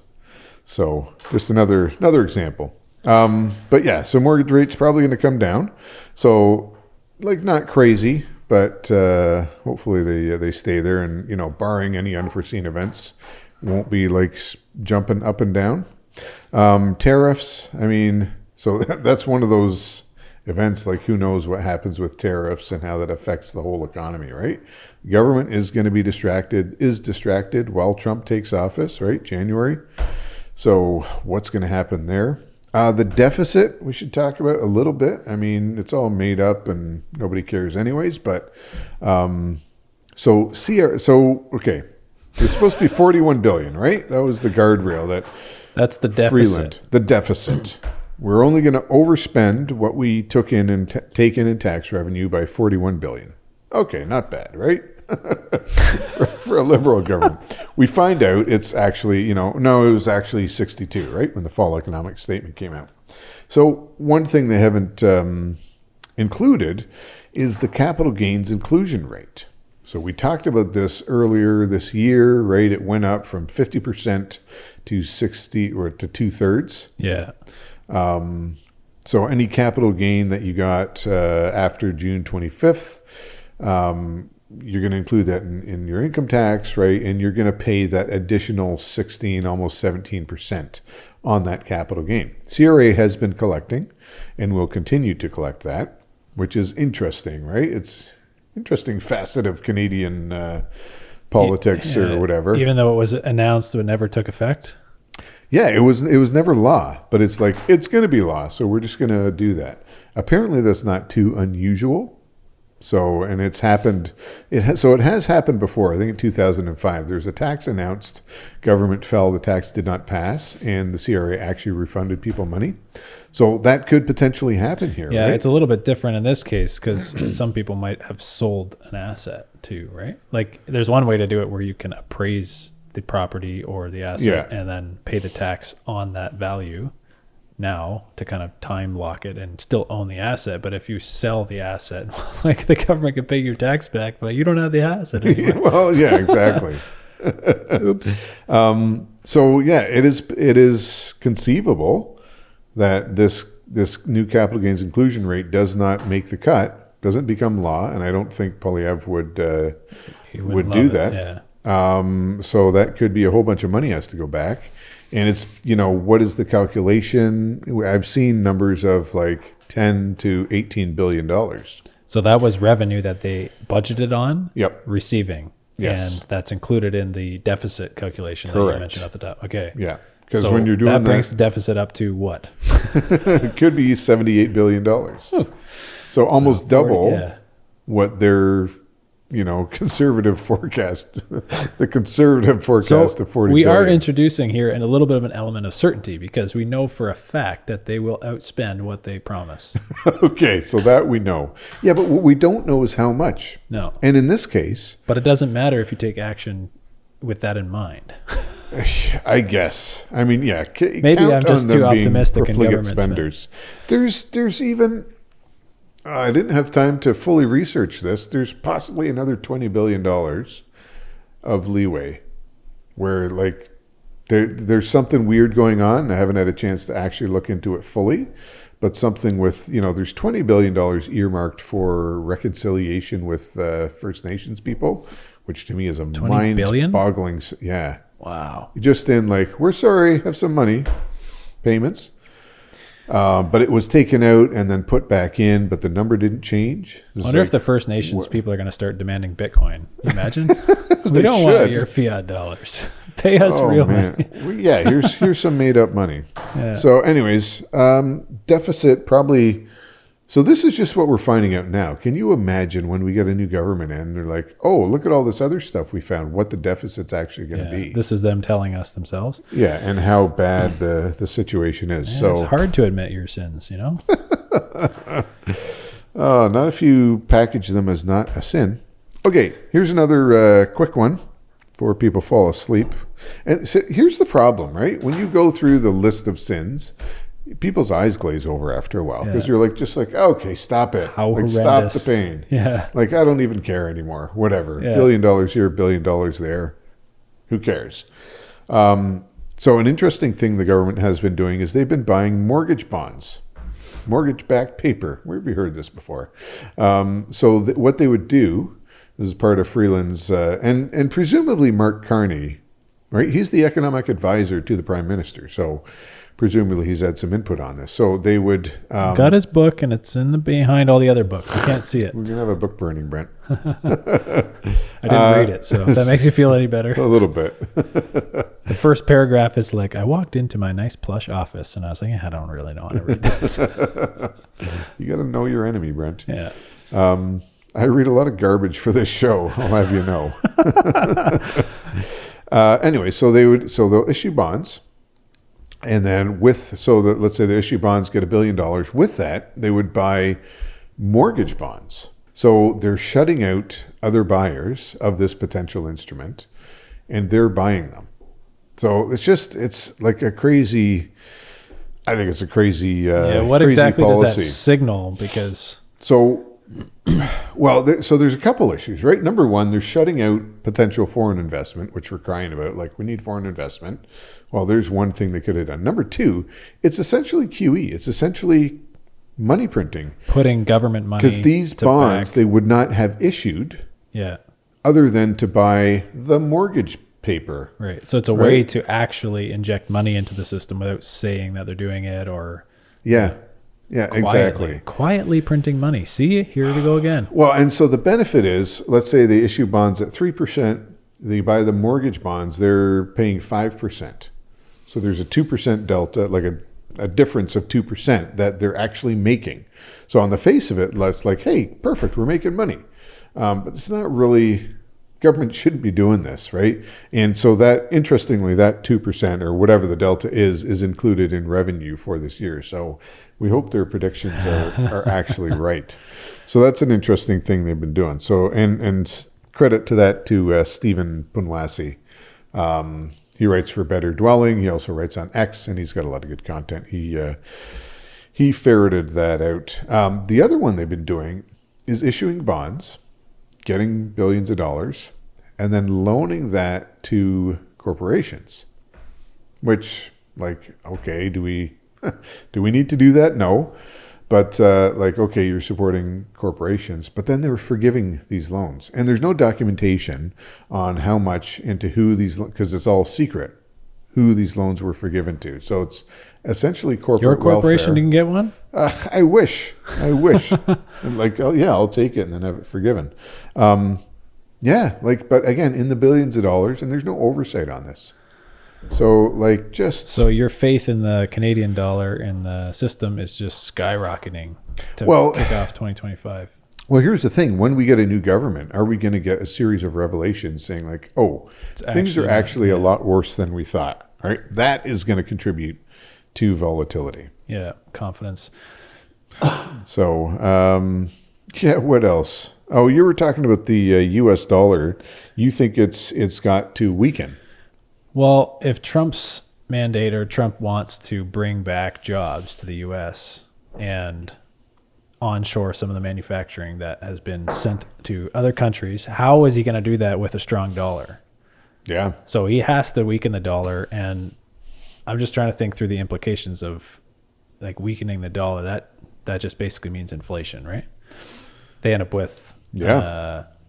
So just another example. But yeah, so mortgage rates probably going to come down. So like not crazy, but hopefully they stay there, and barring any unforeseen events, won't be like jumping up and down. Tariffs, I mean, so that's one of those events, like who knows what happens with tariffs and how that affects the whole economy, right? The government is going to be distracted while Trump takes office, right? January. So what's going to happen there? The deficit, we should talk about a little bit. I mean, it's all made up and nobody cares anyways, but okay. It's supposed to be 41 billion, right? That was the guardrail that that's the deficit. Freeland, the deficit. We're only going to overspend what we took in and taken in tax revenue by 41 billion. Okay, not bad, right? for a Liberal government. We find out it's actually, no, it was actually 62, right? When the fall economic statement came out. So one thing they haven't included is the capital gains inclusion rate. So we talked about this earlier this year, right? It went up from 50% to 60 or to 2/3. Yeah. So any capital gain that you got after June 25th, you're going to include that in your income tax, right? And you're going to pay that additional 16, almost 17% on that capital gain. CRA has been collecting and will continue to collect that, which is interesting, right? It's interesting facet of Canadian politics or whatever. Even though it was announced, it never took effect. Yeah, it was never law, but it's like, it's going to be law, so we're just going to do that. Apparently that's not too unusual. So, and it's happened, it has happened before. I think in 2005, there's a tax announced, government fell, the tax did not pass, and the CRA actually refunded people money. So that could potentially happen here, yeah, right? It's a little bit different in this case because some people might have sold an asset too, right? Like there's one way to do it where you can appraise the property or the asset and then pay the tax on that value now to kind of time lock it and still own the asset. But if you sell the asset, like the government can pay your tax back, but you don't have the asset anymore. Well, yeah, exactly. Oops. So yeah, it is conceivable that this new capital gains inclusion rate does not make the cut, doesn't become law, and I don't think Poilievre would do that. Yeah. So that could be a whole bunch of money has to go back. And it's, what is the calculation? I've seen numbers of like $10 to $18 billion. So that was revenue that they budgeted on receiving. Yes. And that's included in the deficit calculation that you mentioned at the top. Okay. Yeah. Because when you're doing that brings the deficit up to what? It could be $78 billion. So almost double what their conservative forecast, the conservative forecast of 40 we billion. are introducing here a little bit of an element of certainty because we know for a fact that they will outspend what they promise. Okay, so that we know. Yeah, but what we don't know is how much. No. And in this case... But it doesn't matter if you take action with that in mind. I guess. I mean, yeah. Maybe I'm just too optimistic in government spenders. There's even... I didn't have time to fully research this. There's possibly another $20 billion of leeway where like there's something weird going on. I haven't had a chance to actually look into it fully, but something with, there's $20 billion earmarked for reconciliation with First Nations people, which to me is a mind-boggling. Yeah. Wow. Just in like, we're sorry, have some money payments. But it was taken out and then put back in, but the number didn't change. I wonder if the First Nations people are going to start demanding Bitcoin. You imagine? We don't want your fiat dollars. Pay us real money. Yeah, here's some made up money. Yeah. So anyways, deficit probably... So this is just what we're finding out now. Can you imagine when we get a new government in, they're like, oh, look at all this other stuff we found, what the deficit's actually going to be. This is them telling us themselves. Yeah, and how bad the situation is. Yeah, so it's hard to admit your sins, Not if you package them as not a sin. Okay, here's another quick one before people fall asleep. And so here's the problem, right? When you go through the list of sins, people's eyes glaze over after a while because you're like, okay, stop it. Stop the pain. Yeah. Like, I don't even care anymore. Whatever. $1 billion here, $1 billion there. Who cares? So an interesting thing the government has been doing is they've been buying mortgage bonds, mortgage-backed paper. Where have you heard this before? So what they would do, this is part of Freeland's, and presumably Mark Carney, right? He's the economic advisor to the Prime Minister. So presumably he's had some input on this. So they would... got his book, and it's behind all the other books. You can't see it. We're going to have a book burning, Brent. I didn't read it, so if that makes you feel any better. A little bit. The first paragraph is like, I walked into my nice plush office, and I was like, I don't really know how to read this. You got to know your enemy, Brent. Yeah. I read a lot of garbage for this show, I'll have you know. Anyway, so they'll issue bonds. And then let's say they issue bonds, get $1 billion. With that, they would buy mortgage bonds. So they're shutting out other buyers of this potential instrument, and they're buying them. So it's like a crazy, I think it's a crazy what crazy exactly policy. does that signal? Because so there's a couple issues, right? Number one, they're shutting out potential foreign investment, which we're crying about. Like, we need foreign investment. Well, there's one thing they could have done. Number two, it's essentially QE. It's essentially money printing. Putting government money. Because these bonds, they would not have issued other than to buy the mortgage paper. Right. So it's a way to actually inject money into the system without saying that they're doing it, or exactly. Quietly printing money. See, here we go again. Well, and so the benefit is, let's say they issue bonds at 3%. They buy the mortgage bonds, they're paying 5%. So there's a 2% delta, like a difference of 2% that they're actually making. So on the face of it, it's like, hey, perfect, we're making money. But it's not really, government shouldn't be doing this, right? And so that, interestingly, that 2% or whatever the delta is included in revenue for this year. So we hope their predictions are actually right. So that's an interesting thing they've been doing. So, and credit to that to Stephen Punwasi. He writes for Better Dwelling. He also writes on X, and he's got a lot of good content. He ferreted that out. The other one they've been doing is issuing bonds, getting billions of dollars, and then loaning that to corporations. Which, like, okay, do we need to do that? No. But okay, you're supporting corporations, but then they were forgiving these loans. And there's no documentation on how much and to who because it's all secret, who these loans were forgiven to. So it's essentially corporate Your corporation welfare. Didn't get one? I wish. I'll take it and then have it forgiven. But again, in the billions of dollars, and there's no oversight on this. So your faith in the Canadian dollar and the system is just skyrocketing to kick off 2025. Well, here's the thing. When we get a new government, are we going to get a series of revelations saying like, things are actually a lot worse than we thought, right? That is going to contribute to volatility. Yeah, confidence. So, what else? Oh, you were talking about the U.S. dollar. You think it's got to weaken? Well, if Trump's mandate or Trump wants to bring back jobs to the U.S. and onshore some of the manufacturing that has been sent to other countries, how is he going to do that with a strong dollar? Yeah. So he has to weaken the dollar, and I'm just trying to think through the implications of like weakening the dollar. That just basically means inflation, right? They end up with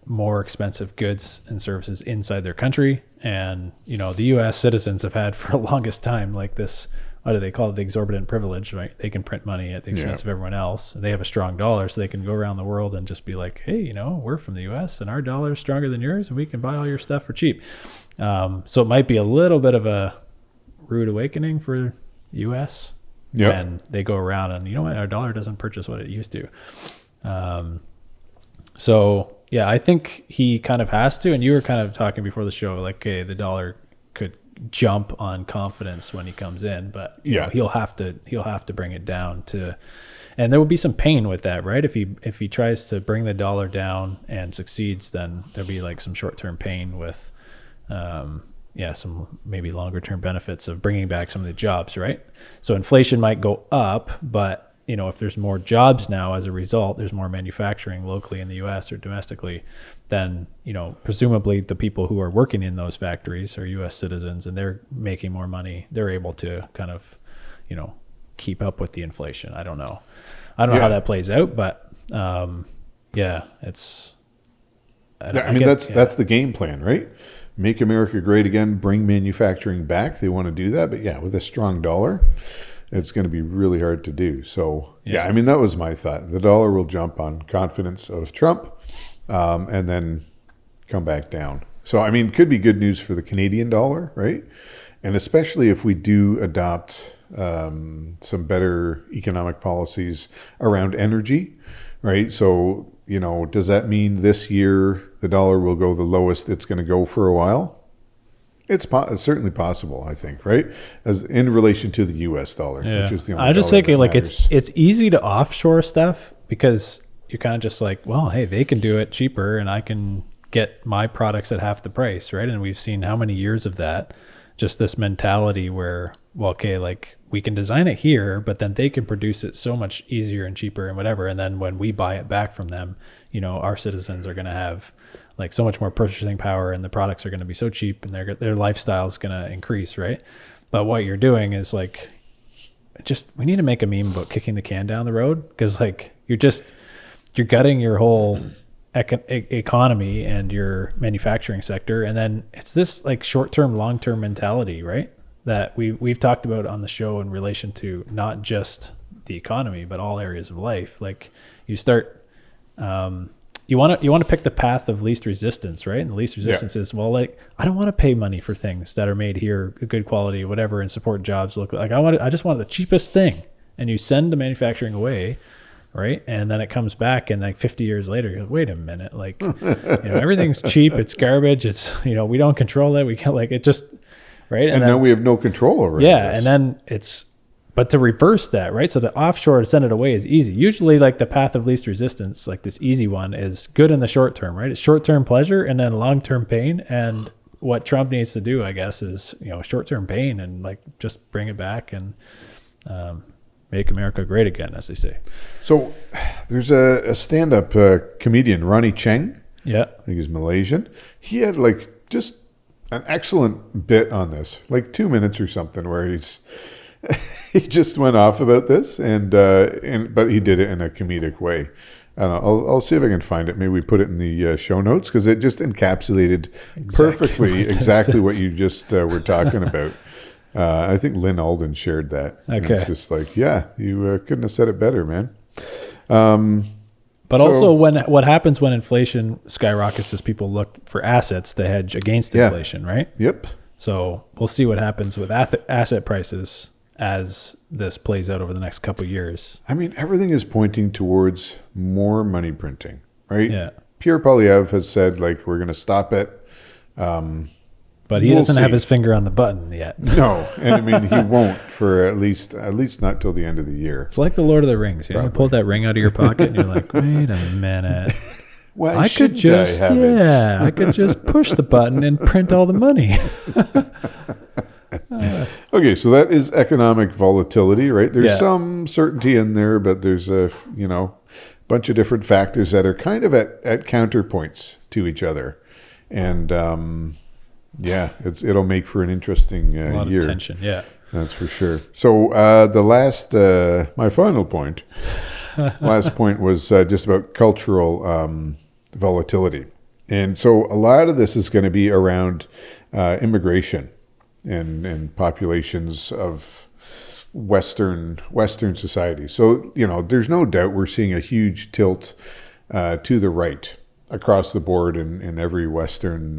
more expensive goods and services inside their country. And, the U.S. citizens have had for the longest time, like this, what do they call it? The exorbitant privilege, right? They can print money at the expense of everyone else. They have a strong dollar, so they can go around the world and just be like, hey, we're from the U.S. and our dollar is stronger than yours, and we can buy all your stuff for cheap. So it might be a little bit of a rude awakening for the U.S. when they go around and, our dollar doesn't purchase what it used to. Yeah, I think he kind of has to, and you were kind of talking before the show, like, okay, the dollar could jump on confidence when he comes in, but he'll have to bring it down and there will be some pain with that, right? If he tries to bring the dollar down and succeeds, then there'll be like some short-term pain with, some maybe longer-term benefits of bringing back some of the jobs, right? So inflation might go up, but if there's more jobs now as a result, there's more manufacturing locally in the U.S. or domestically, then, presumably the people who are working in those factories are U.S. citizens and they're making more money. They're able to kind of, keep up with the inflation. I don't know how that plays out, but that's the game plan, right? Make America great again, bring manufacturing back. They want to do that, but with a strong dollar, it's going to be really hard to do. So, that was my thought. The dollar will jump on confidence of Trump and then come back down. So, it could be good news for the Canadian dollar, right? And especially if we do adopt some better economic policies around energy, right? So, does that mean this year the dollar will go the lowest it's going to go for a while? It's certainly possible, I think, right? As in relation to the U.S. dollar, which is the only. I just dollar think that it's easy to offshore stuff because you're kind of just like, well, hey, they can do it cheaper, and I can get my products at half the price, right? And we've seen how many years of that, just this mentality where, well, okay, like we can design it here, but then they can produce it so much easier and cheaper and whatever. And then when we buy it back from them, you know, our citizens are going to have like so much more purchasing power, and the products are going to be so cheap, and their lifestyle is going to increase, right? But what you're doing is like, we need to make a meme about kicking the can down the road, because like you're gutting your whole economy and your manufacturing sector, and then it's this like short-term, long-term mentality, right? That we've talked about on the show in relation to not just the economy, but all areas of life. Like you start. You want to pick the path of least resistance, right? And the least resistance is, well, like I don't want to pay money for things that are made here, good quality, whatever, and support jobs. I just want the cheapest thing, and you send the manufacturing away, right? And then it comes back, and like 50 years later, you're like, wait a minute, like everything's cheap, it's garbage, it's we don't control it, we can't like it just right, and now we have no control over it. Yeah, and then but to reverse that, right? So the offshore to send it away is easy. Usually like the path of least resistance, like this easy one, is good in the short term, right? It's short-term pleasure and then long-term pain. And what Trump needs to do, I guess, is, short-term pain and like just bring it back and make America great again, as they say. So there's a stand-up comedian, Ronnie Cheng. Yeah. I think he's Malaysian. He had like just an excellent bit on this, like 2 minutes or something, where he just went off about this, but he did it in a comedic way. I don't know, I'll see if I can find it. Maybe we put it in the show notes, because it just encapsulated perfectly exactly what you just were talking about. I think Lynn Alden shared that. Okay. It's just like, yeah, you couldn't have said it better, man. But also what happens when inflation skyrockets is people look for assets to hedge against inflation, right? Yep. So we'll see what happens with asset prices as this plays out over the next couple of years. I mean, everything is pointing towards more money printing, right? Yeah. Pierre Poilievre has said, like, we're going to stop it. But he doesn't have his finger on the button yet. No, and I mean, he won't for at least not till the end of the year. It's like the Lord of the Rings. You pull that ring out of your pocket and you're like, wait a minute. Why I could just push the button and print all the money. Okay, so that is economic volatility, right? There's some certainty in there, but there's a bunch of different factors that are kind of at counterpoints to each other, and it'll make for an interesting year. A lot of tension, that's for sure. So my final point, last point was just about cultural volatility, and so a lot of this is going to be around immigration. And populations of Western society. So, there's no doubt we're seeing a huge tilt to the right across the board in every Western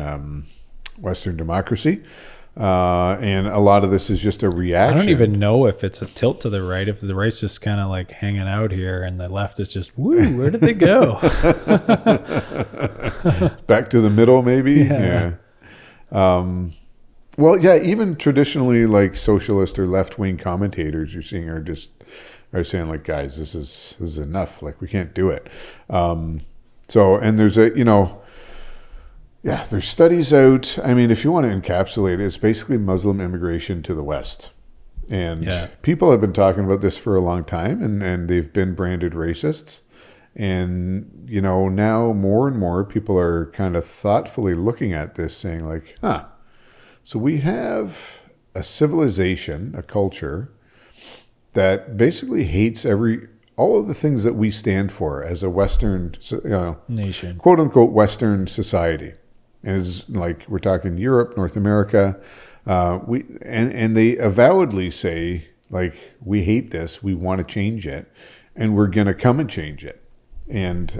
democracy. And a lot of this is just a reaction. I don't even know if it's a tilt to the right, if the right's just kind of like hanging out here and the left is just, woo, where did they go? Back to the middle, maybe? Yeah. Well, yeah, even traditionally, like socialist or left-wing commentators you're seeing are saying, like, guys, this is enough. Like, we can't do it. And there's there's studies out. I mean, if you want to encapsulate it, it's basically Muslim immigration to the West. And people have been talking about this for a long time, and they've been branded racists. And, now more and more people are kind of thoughtfully looking at this, saying like, so we have a civilization, a culture that basically hates all of the things that we stand for as a Western nation, quote unquote Western society. And it's like, we're talking Europe, North America. And they avowedly say, like, we hate this, we want to change it, and we're going to come and change it. And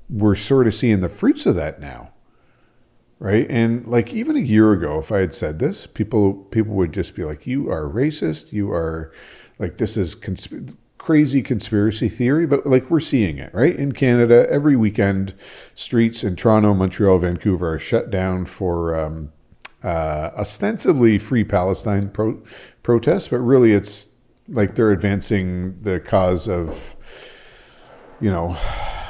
we're sort of seeing the fruits of that now. Right. And like even a year ago, if I had said this, people would just be like, you are racist. You are like, this is crazy conspiracy theory. But like, we're seeing it, right? In Canada, every weekend, streets in Toronto, Montreal, Vancouver are shut down for ostensibly free Palestine protests, but really it's like they're advancing the cause of,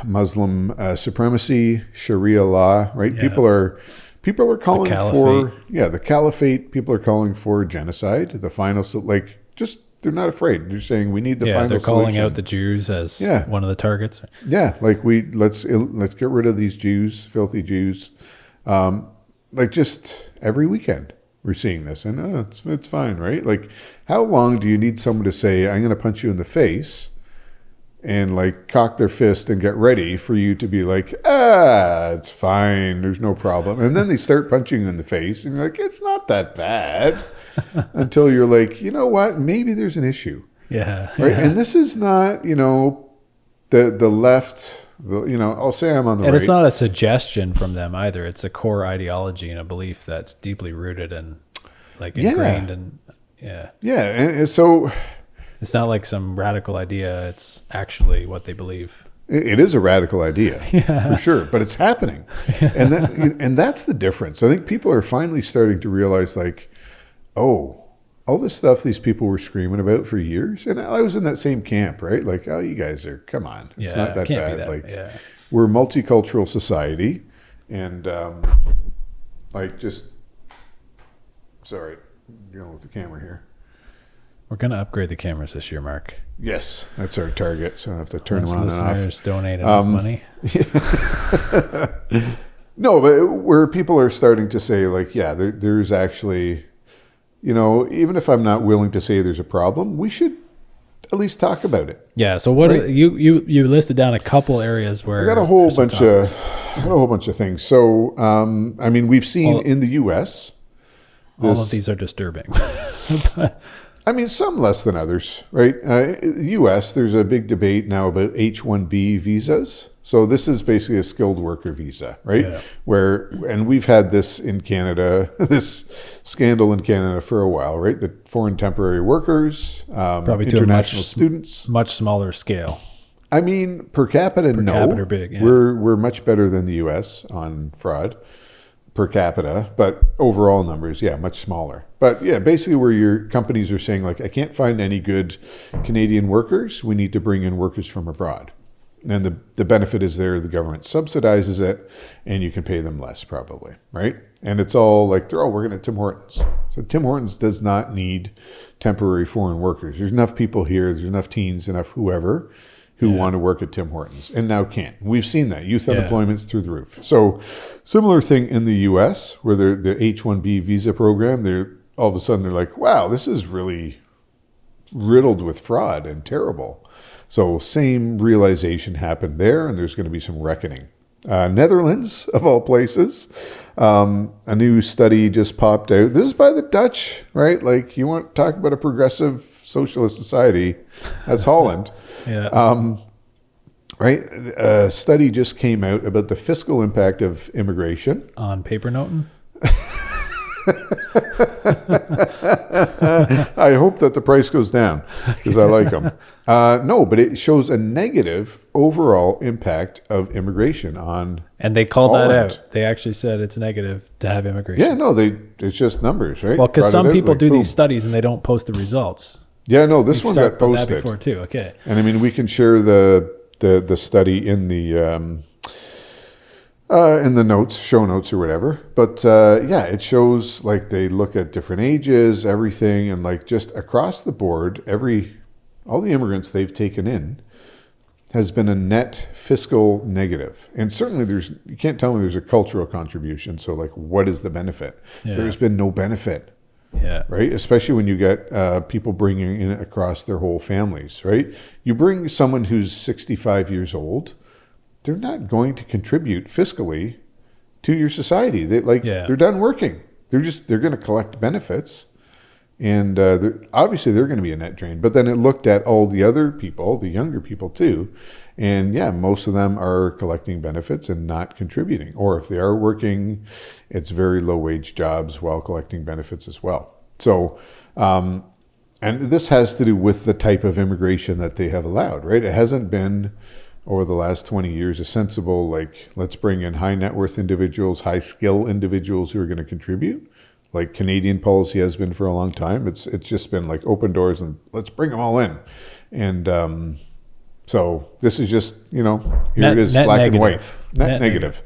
Muslim supremacy, Sharia law, right? Yeah. People are calling for caliphate. the caliphate. People are calling for genocide. The final, they're not afraid. They're saying we need the final they're calling solution. out the Jews as one of the targets. Yeah, like let's get rid of these Jews, filthy Jews. Just every weekend we're seeing this, and it's fine, right? Like, how long do you need someone to say, "I'm going to punch you in the face," and like cock their fist and get ready for you to be like, it's fine, there's no problem, and then they start punching you in the face, and you're like, it's not that bad, until you're like, you know what? Maybe there's an issue. Yeah, right. Yeah. And this is not, the left. I'll say I'm on the right. And it's not a suggestion from them either. It's a core ideology and a belief that's deeply rooted and ingrained. And and so it's not like some radical idea. It's actually what they believe. It is a radical idea, for sure, but it's happening. And that's the difference. I think people are finally starting to realize, like, oh, all this stuff these people were screaming about for years, and I was in that same camp, right? Like, oh, you guys are, come on, it's not that bad. We're a multicultural society, and sorry, dealing with the camera here. We're going to upgrade the cameras this year, Mark. Yes, that's our target, so I have to turn them on and off. Listeners donate enough money. No, but where people are starting to say, like, there's actually, even if I'm not willing to say there's a problem, we should at least talk about it. Yeah. So what you listed down a couple areas where I got a whole bunch of things. So we've seen in the U.S. all of these are disturbing. Some less than others, right? U.S. There's a big debate now about H-1B visas. So this is basically a skilled worker visa, right? Yeah. And we've had this in Canada, this scandal in Canada for a while, right? The foreign temporary workers, probably international students. Much smaller scale. Per capita, no. Per capita big, yeah. We're much better than the U.S. on fraud per capita, but overall numbers, much smaller. But basically where your companies are saying, like, I can't find any good Canadian workers, we need to bring in workers from abroad. And the benefit is there, the government subsidizes it, and you can pay them less probably, right? And it's all like, they're all working at Tim Hortons. So Tim Hortons does not need temporary foreign workers. There's enough people here, there's enough teens, enough whoever, who want to work at Tim Hortons and now can't. We've seen that. Youth unemployment's through the roof. So similar thing in the U.S. where the H-1B visa program, all of a sudden they're like, wow, this is really riddled with fraud and terrible. So same realization happened there, and there's going to be some reckoning. Netherlands, of all places, a new study just popped out. This is by the Dutch, right? Like, you want to talk about a progressive socialist society, that's Holland. Right? A study just came out about the fiscal impact of immigration. On paper noting? I hope that the price goes down because I like them. No, but it shows a negative overall impact of immigration on And they called that out. They actually said it's negative to have immigration. Yeah, no, it's just numbers, right? Well, because some people do these studies and they don't post the results. Yeah, no, this one got posted. That before too. Okay. And we can share the study in the show notes or whatever. But it shows, like, they look at different ages, everything, and like just across the board, all the immigrants they've taken in has been a net fiscal negative. And certainly you can't tell me there's a cultural contribution. So, like, what is the benefit? Yeah. There's been no benefit. Yeah. Right. Especially when you get people bringing in across their whole families. Right. You bring someone who's 65 years old, they're not going to contribute fiscally to your society. They're done working. They're going to collect benefits, and obviously they're going to be a net drain. But then it looked at all the other people, the younger people too, and most of them are collecting benefits and not contributing. Or if they are working, it's very low wage jobs while collecting benefits as well. So, and this has to do with the type of immigration that they have allowed, right? It hasn't been over the last 20 years a sensible, like, let's bring in high net worth individuals, high skill individuals who are going to contribute. like Canadian policy has been for a long time. It's just been like open doors and let's bring them all in. And so this is just, here it is, black and white. Net negative.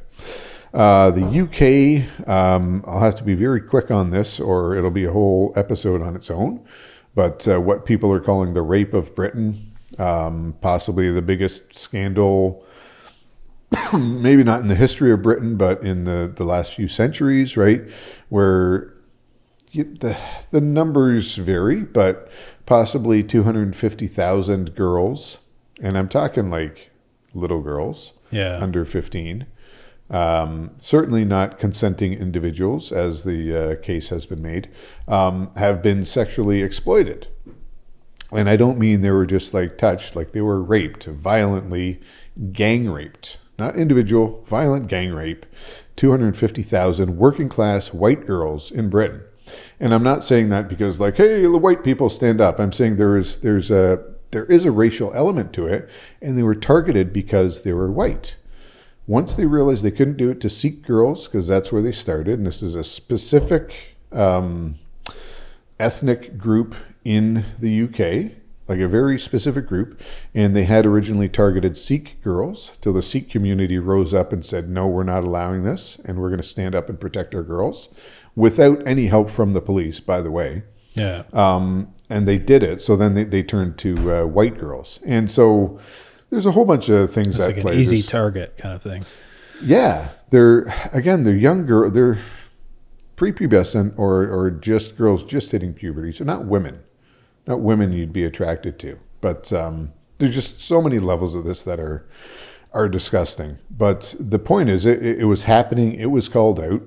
The UK, I'll have to be very quick on this or it'll be a whole episode on its own. But what people are calling the rape of Britain, possibly the biggest scandal, maybe not in the history of Britain, but in the last few centuries, right? Where the numbers vary, but possibly 250,000 girls, and I'm talking like little girls, under 15, certainly not consenting individuals, as the case has been made, have been sexually exploited. And I don't mean they were just like touched, like they were raped, violently gang raped, not individual, violent gang rape, 250,000 working class white girls in Britain. And I'm not saying that because like, hey, the white people stand up. I'm saying there is a racial element to it, and they were targeted because they were white. Once they realized they couldn't do it to Sikh girls, because that's where they started, and this is a specific ethnic group in the UK, like a very specific group, and they had originally targeted Sikh girls till the Sikh community rose up and said, no, we're not allowing this, and we're going to stand up and protect our girls, without any help from the police, by the way. Yeah. And they did it, so then they turned to white girls. And so there's a whole bunch of things that like play. An easy target kind of thing. Yeah. They're young girls, they're prepubescent or just girls just hitting puberty, so not women. Not women you'd be attracted to. But there's just so many levels of this that are disgusting. But the point is, it was happening, it was called out,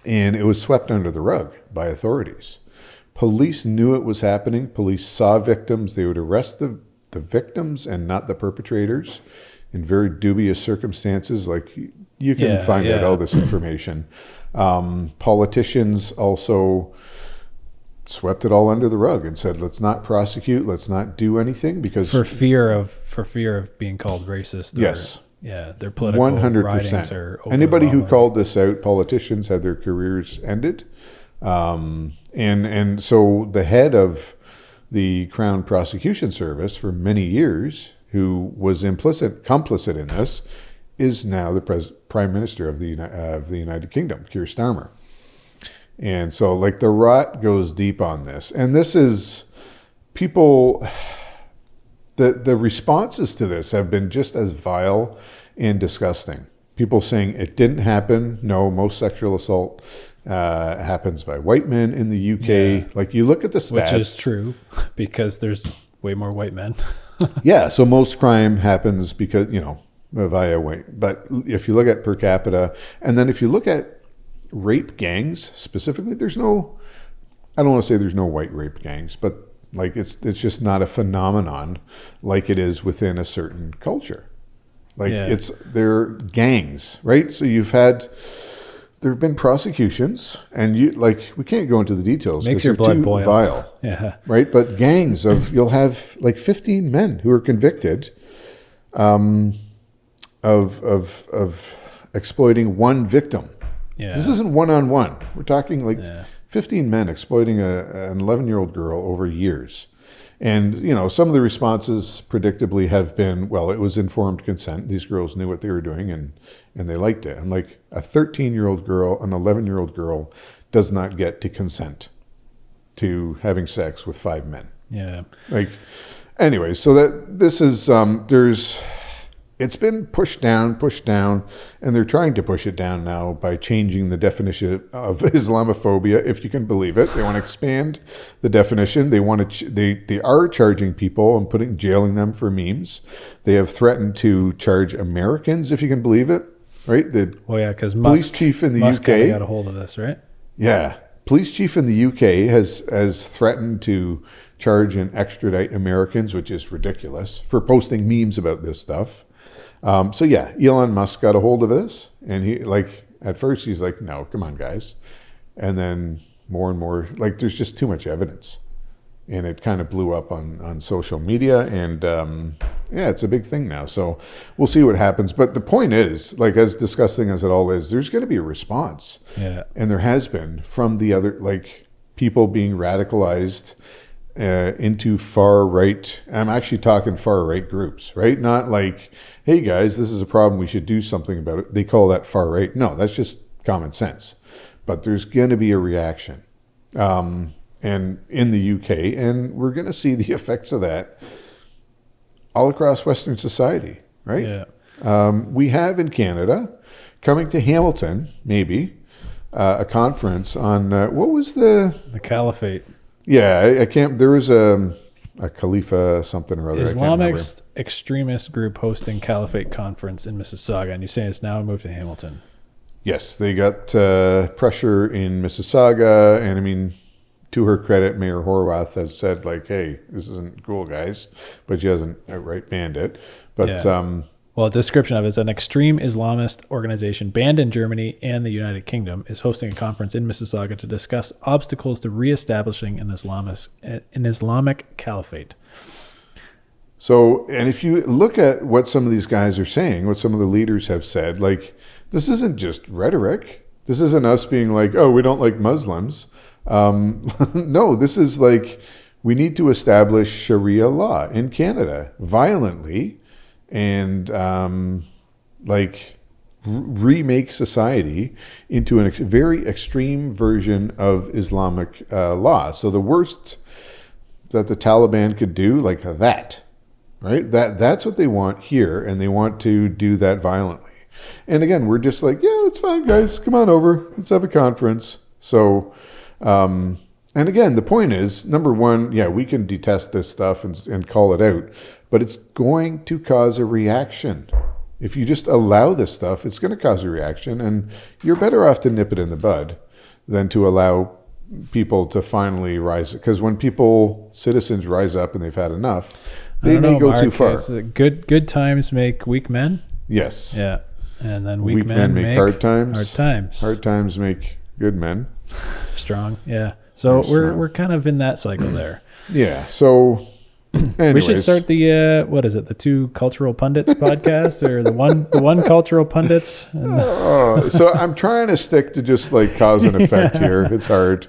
and it was swept under the rug by authorities. Police knew it was happening. Police saw victims. They would arrest the victims and not the perpetrators in very dubious circumstances. Like you can find out all this information. Politicians also swept it all under the rug and said, let's not prosecute, let's not do anything, because for fear of being called racist. Yes. Yeah, their political 100%. Are anybody who called this out, politicians, had their careers ended. And so the head of the Crown Prosecution Service for many years, who was complicit in this, is now the Prime Minister of the United Kingdom, Keir Starmer. And so like the rot goes deep on this. And this is people... The responses to this have been just as vile and disgusting. People saying it didn't happen. No, most sexual assault happens by white men in the UK. Yeah. Like you look at the stats. Which is true because there's way more white men. Yeah, so most crime happens because, via white. But if you look at per capita, and then if you look at rape gangs specifically, I don't want to say there's no white rape gangs, but like it's just not a phenomenon like it is within a certain culture. Like they're gangs, right? So there have been prosecutions, and we can't go into the details. Makes your blood boil. Vile, right? But gangs you'll have like 15 men who are convicted of exploiting one victim. Yeah. This isn't one-on-one. We're talking 15 men exploiting an 11-year-old girl over years. And, some of the responses predictably have been, well, it was informed consent. These girls knew what they were doing and they liked it. And like a 13-year-old girl, an 11-year-old girl does not get to consent to having sex with 5 men. Yeah. Anyway, so that this is, it's been pushed down, and they're trying to push it down now by changing the definition of Islamophobia, if you can believe it. They want to expand the definition. They want to. They are charging people and jailing them for memes. They have threatened to charge Americans, if you can believe it. Right? Because police chief in the Musk UK got a hold of this, right? Yeah, police chief in the UK has threatened to charge and extradite Americans, which is ridiculous, for posting memes about this stuff. Elon Musk got a hold of this, and he at first he's like, no, come on guys. And then more and more, there's just too much evidence. and it kind of blew up on social media, and it's a big thing now. So we'll see what happens. But the point is, like, as disgusting as it all is, there's going to be a response, and there has been from the other, like, people being radicalized into far right. I'm actually talking far right groups, right? Not like, hey guys, this is a problem, we should do something about it. They call that far right. No, that's just common sense. But there's going to be a reaction, and in the UK, and we're going to see the effects of that all across Western society, right? Yeah. We have in Canada, coming to Hamilton, maybe, a conference on, what was the caliphate? Yeah, I can't, there was a Khalifa something or other. Islamic extremist group hosting caliphate conference in Mississauga, and you're saying it's now moved to Hamilton. Yes, they got pressure in Mississauga, and I mean, to her credit, Mayor Horwath has said, like, hey, this isn't cool, guys, but she hasn't outright banned it. But well, a description of it is an extreme Islamist organization banned in Germany and the United Kingdom is hosting a conference in Mississauga to discuss obstacles to reestablishing an Islamic caliphate. So, and if you look at what some of these guys are saying, what some of the leaders have said, like, this isn't just rhetoric. This isn't us being like, oh, we don't like Muslims. No, this is like, we need to establish Sharia law in Canada violently, and remake society into a very extreme version of Islamic law. So the worst that the Taliban could do, like that, right? That's what they want here, and they want to do that violently. And again, we're just like, yeah, it's fine, guys. Come on over. Let's have a conference. So, and again, the point is, number one, yeah, we can detest this stuff and call it out, but it's going to cause a reaction. If you just allow this stuff, it's going to cause a reaction, and you're better off to nip it in the bud than to allow people to finally rise. Because when citizens rise up and they've had enough, they may go too far. Good times make weak men. Yes. Yeah. And then weak men make hard times. Hard times. Hard times make good men. Strong. Yeah. So we're kind of in that cycle there. Yeah. So anyways. We should start the what is it? The Two Cultural Pundits podcast, or the one Cultural Pundits? So I'm trying to stick to just like cause and effect here. It's hard.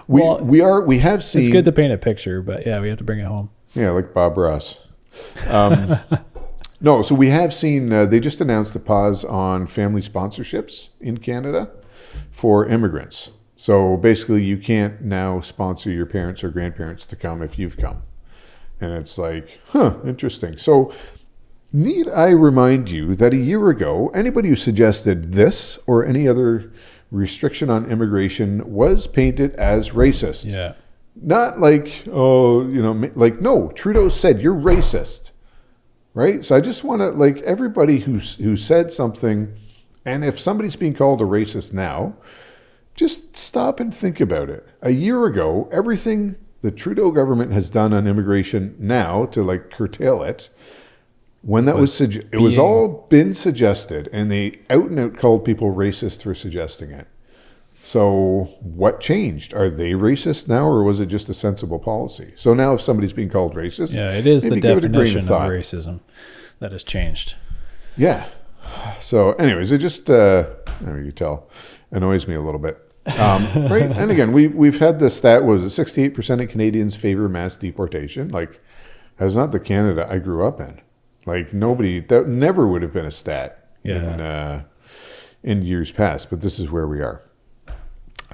We have seen. It's good to paint a picture, but yeah, we have to bring it home. Yeah, like Bob Ross. No, so we have seen, they just announced a pause on family sponsorships in Canada for immigrants. So basically you can't now sponsor your parents or grandparents to come if you've come. And it's like, interesting. So need I remind you that a year ago, anybody who suggested this or any other restriction on immigration was painted as racist. Yeah. Not like, no, Trudeau said you're racist. Right? So I just want to, like, everybody who said something, and if somebody's being called a racist now, just stop and think about it. A year ago, everything the Trudeau government has done on immigration now to, like, curtail it, when that it was all been suggested, and they out and out called people racist for suggesting it. So what changed? Are they racist now, or was it just a sensible policy? So now if somebody's being called racist, yeah, it is the definition of racism that has changed. Yeah. So anyways, it just, you can tell, annoys me a little bit. Right. And again, we've had this stat, was it 68% of Canadians favor mass deportation? Like, that's not the Canada I grew up in. Like, that never would have been a stat in years past, but this is where we are.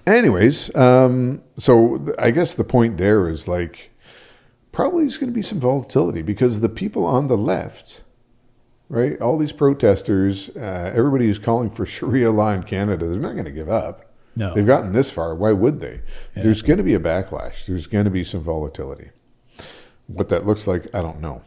Anyways, so I guess the point there is, like, probably there's going to be some volatility because the people on the left, right, all these protesters, everybody who's calling for Sharia law in Canada, they're not going to give up. No. They've gotten this far. Why would they? Yeah. There's going to be a backlash. There's going to be some volatility. What that looks like, I don't know.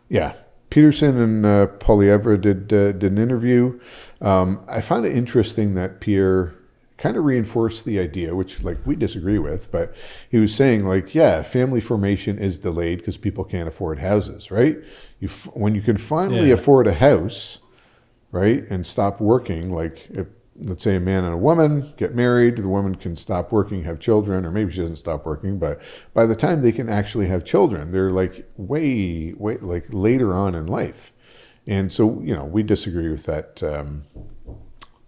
Yeah. Peterson and Poilievre did an interview. I found it interesting that Pierre kind of reinforced the idea, which, like, we disagree with, but he was saying, like, yeah, family formation is delayed because people can't afford houses, right? When you can finally afford a house, right, and stop working, like, let's say a man and a woman get married, the woman can stop working, have children, or maybe she doesn't stop working, but by the time they can actually have children, they're like way like later on in life. And so, we disagree with that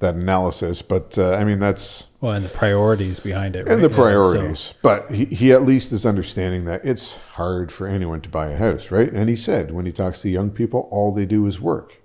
analysis, but I mean, that's... Well, and the priorities behind it, right? And the priorities. But he at least is understanding that it's hard for anyone to buy a house, right? And he said, when he talks to young people, all they do is work.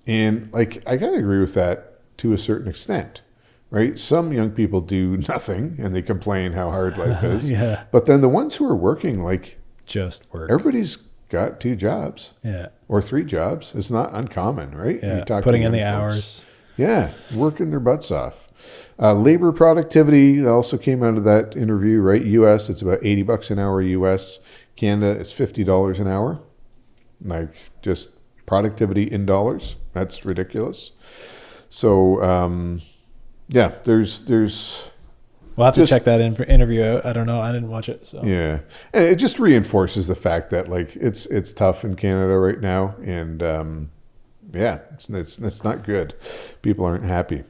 And like, I kind of agree with that to a certain extent, right? Some young people do nothing and they complain how hard life is. Yeah. But then the ones who are working, like... Just work. Everybody's got 2 jobs. Yeah. Or 3 jobs. It's not uncommon, right? Yeah. Putting in the hours. Yeah. Working their butts off. Labor productivity also came out of that interview, right? US, it's about $80 an hour US. Canada, it's $50 an hour. Like, just productivity in dollars. That's ridiculous. So, there's... We'll have to check that interview out. I don't know. I didn't watch it. So. Yeah. And it just reinforces the fact that, like, it's tough in Canada right now. And, it's not good. People aren't happy.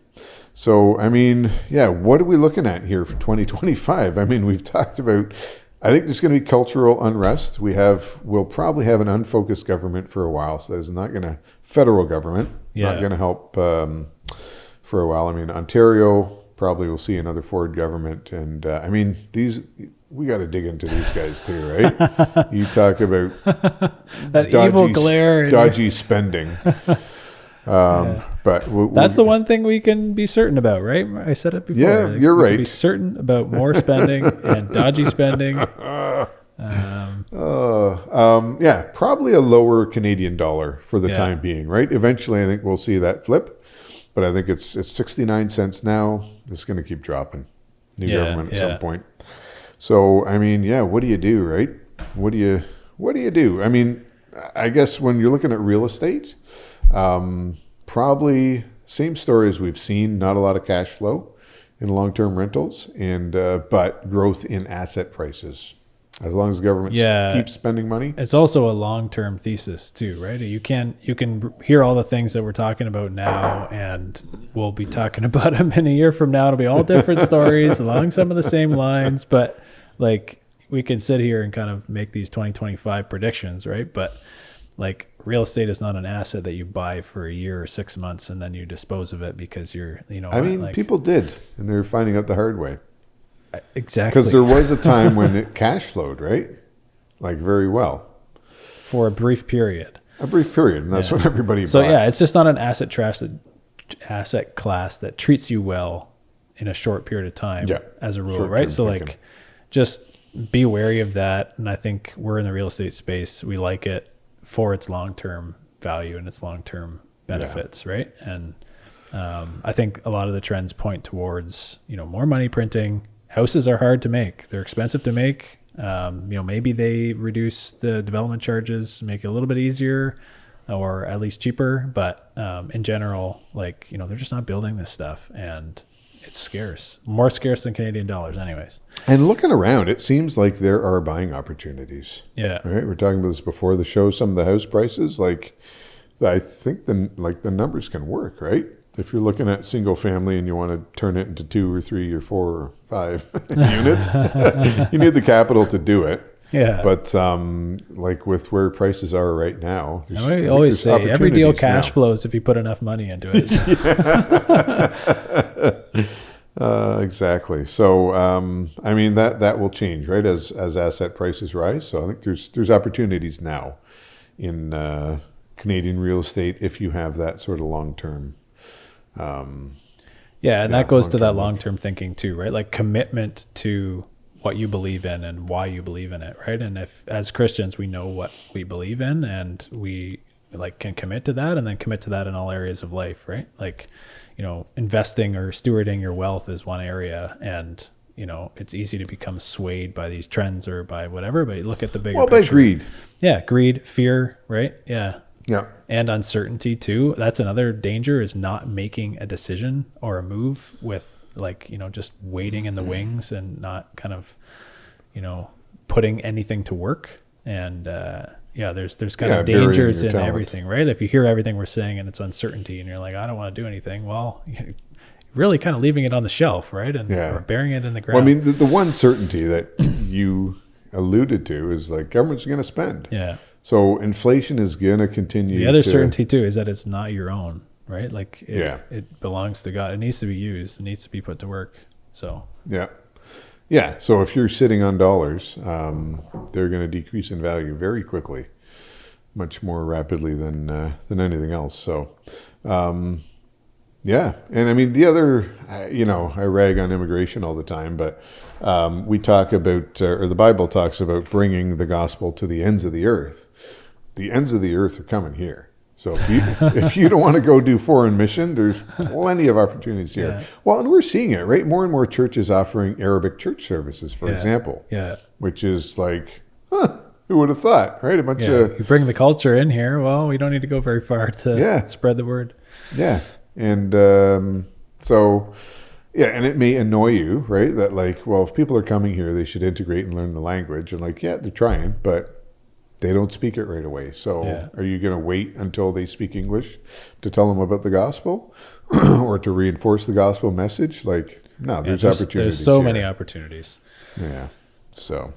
So, I mean, what are we looking at here for 2025? I mean, we've talked about, I think there's going to be cultural unrest. We'll probably have an unfocused government for a while. So there's not going to, federal government, not going to help for a while. I mean, Ontario probably will see another Ford government. And I mean, we got to dig into these guys too, right? You talk about that evil glare, dodgy spending. But that's the one thing we can be certain about, right? I said it before. Yeah, you're right. We can be certain about more spending and dodgy spending. Probably a lower Canadian dollar for the time being, right? Eventually, I think we'll see that flip, but I think it's 69 cents now. It's going to keep dropping. New government at some point. So, I mean, what do you do, right? What do you do? I mean, I guess when you're looking at real estate, probably same story as we've seen. Not a lot of cash flow in long-term rentals, and but growth in asset prices. As long as the government keeps spending money. It's also a long-term thesis too, right? You can hear all the things that we're talking about now, and we'll be talking about them in a year from now. It'll be all different stories along some of the same lines, but like we can sit here and kind of make these 2025 predictions, right? But like real estate is not an asset that you buy for a year or 6 months and then you dispose of it because I mean, people did, and they're finding out the hard way. Exactly. Because there was a time when it cash flowed, right? Like very well. For a brief period. And that's what everybody bought. So it's just not an asset class that treats you well in a short period of time as a rule, short-term right? So thinking. Like just be wary of that. And I think we're in the real estate space. We like it for its long-term value and its long-term benefits, right? And I think a lot of the trends point towards, more money printing. Houses are hard to make. They're expensive to make. Maybe they reduce the development charges, make it a little bit easier or at least cheaper. But in general, they're just not building this stuff, and it's scarce, more scarce than Canadian dollars anyways. And looking around, it seems like there are buying opportunities. Yeah. Right. We're talking about this before the show, some of the house prices, I think the numbers can work, right? If you're looking at single family and you want to turn it into 2 or 3 or 4 or 5 units, you need the capital to do it. Yeah. But with where prices are right now, I always say every deal cash flows if you put enough money into it. Exactly. So, I mean, that will change, right? As asset prices rise. So I think there's opportunities now in Canadian real estate if you have that sort of long-term. And that goes to that long-term thinking too, right? Like commitment to what you believe in and why you believe in it, right? And if as Christians we know what we believe in and we can commit to that, and then commit to that in all areas of life, right? Investing or stewarding your wealth is one area, and it's easy to become swayed by these trends or by whatever, but you look at the bigger picture. By greed. Yeah, greed, fear, right? Yeah. Yeah. And uncertainty too. That's another danger, is not making a decision or a move with just waiting in the wings and not kind of, putting anything to work. And there's kind of dangers in everything, right? If you hear everything we're saying and it's uncertainty and you're like, I don't want to do anything, well, really kind of leaving it on the shelf, right? And or burying it in the ground. Well, I mean, the one certainty that you alluded to is like government's going to spend. Yeah. So inflation is going to continue. The other certainty too is that it's not your own, right? Like it belongs to God. It needs to be used. It needs to be put to work. So yeah. So if you're sitting on dollars, they're going to decrease in value very quickly, much more rapidly than anything else. So. Yeah. And I mean, the other, I rag on immigration all the time, but we talk about, or the Bible talks about bringing the gospel to the ends of the earth. The ends of the earth are coming here. So if you don't want to go do foreign mission, there's plenty of opportunities here. Yeah. Well, and we're seeing it, right? More and more churches offering Arabic church services, for example. Yeah. Which is like, who would have thought, right? A bunch of... You bring the culture in here, well, we don't need to go very far to spread the word. Yeah. And so, and it may annoy you, right? That like, well, if people are coming here, they should integrate and learn the language. And like, they're trying, but they don't speak it right away. So are you going to wait until they speak English to tell them about the gospel or to reinforce the gospel message? Like, no, there's opportunities. There's so many opportunities. Yeah. So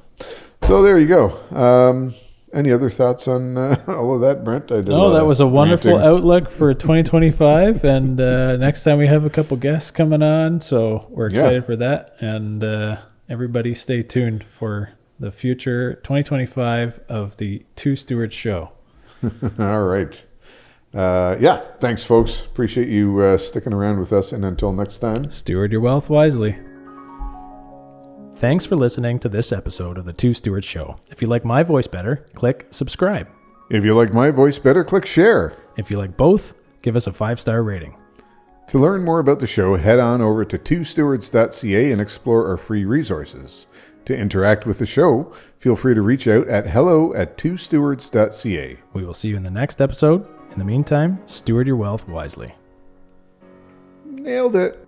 there you go. Any other thoughts on all of that, Brent? No, that was a wonderful outlook for 2025. And next time we have a couple guests coming on. So we're excited for that. And everybody stay tuned for the future 2025 of the Two Stewards Show. All right. Thanks, folks. Appreciate you sticking around with us. And until next time, steward your wealth wisely. Thanks for listening to this episode of the Two Stewards Show. If you like my voice better, click subscribe. If you like my voice better, click share. If you like both, give us a 5-star rating. To learn more about the show, head on over to twostewards.ca and explore our free resources. To interact with the show, feel free to reach out at hello@twostewards.ca. We will see you in the next episode. In the meantime, steward your wealth wisely. Nailed it.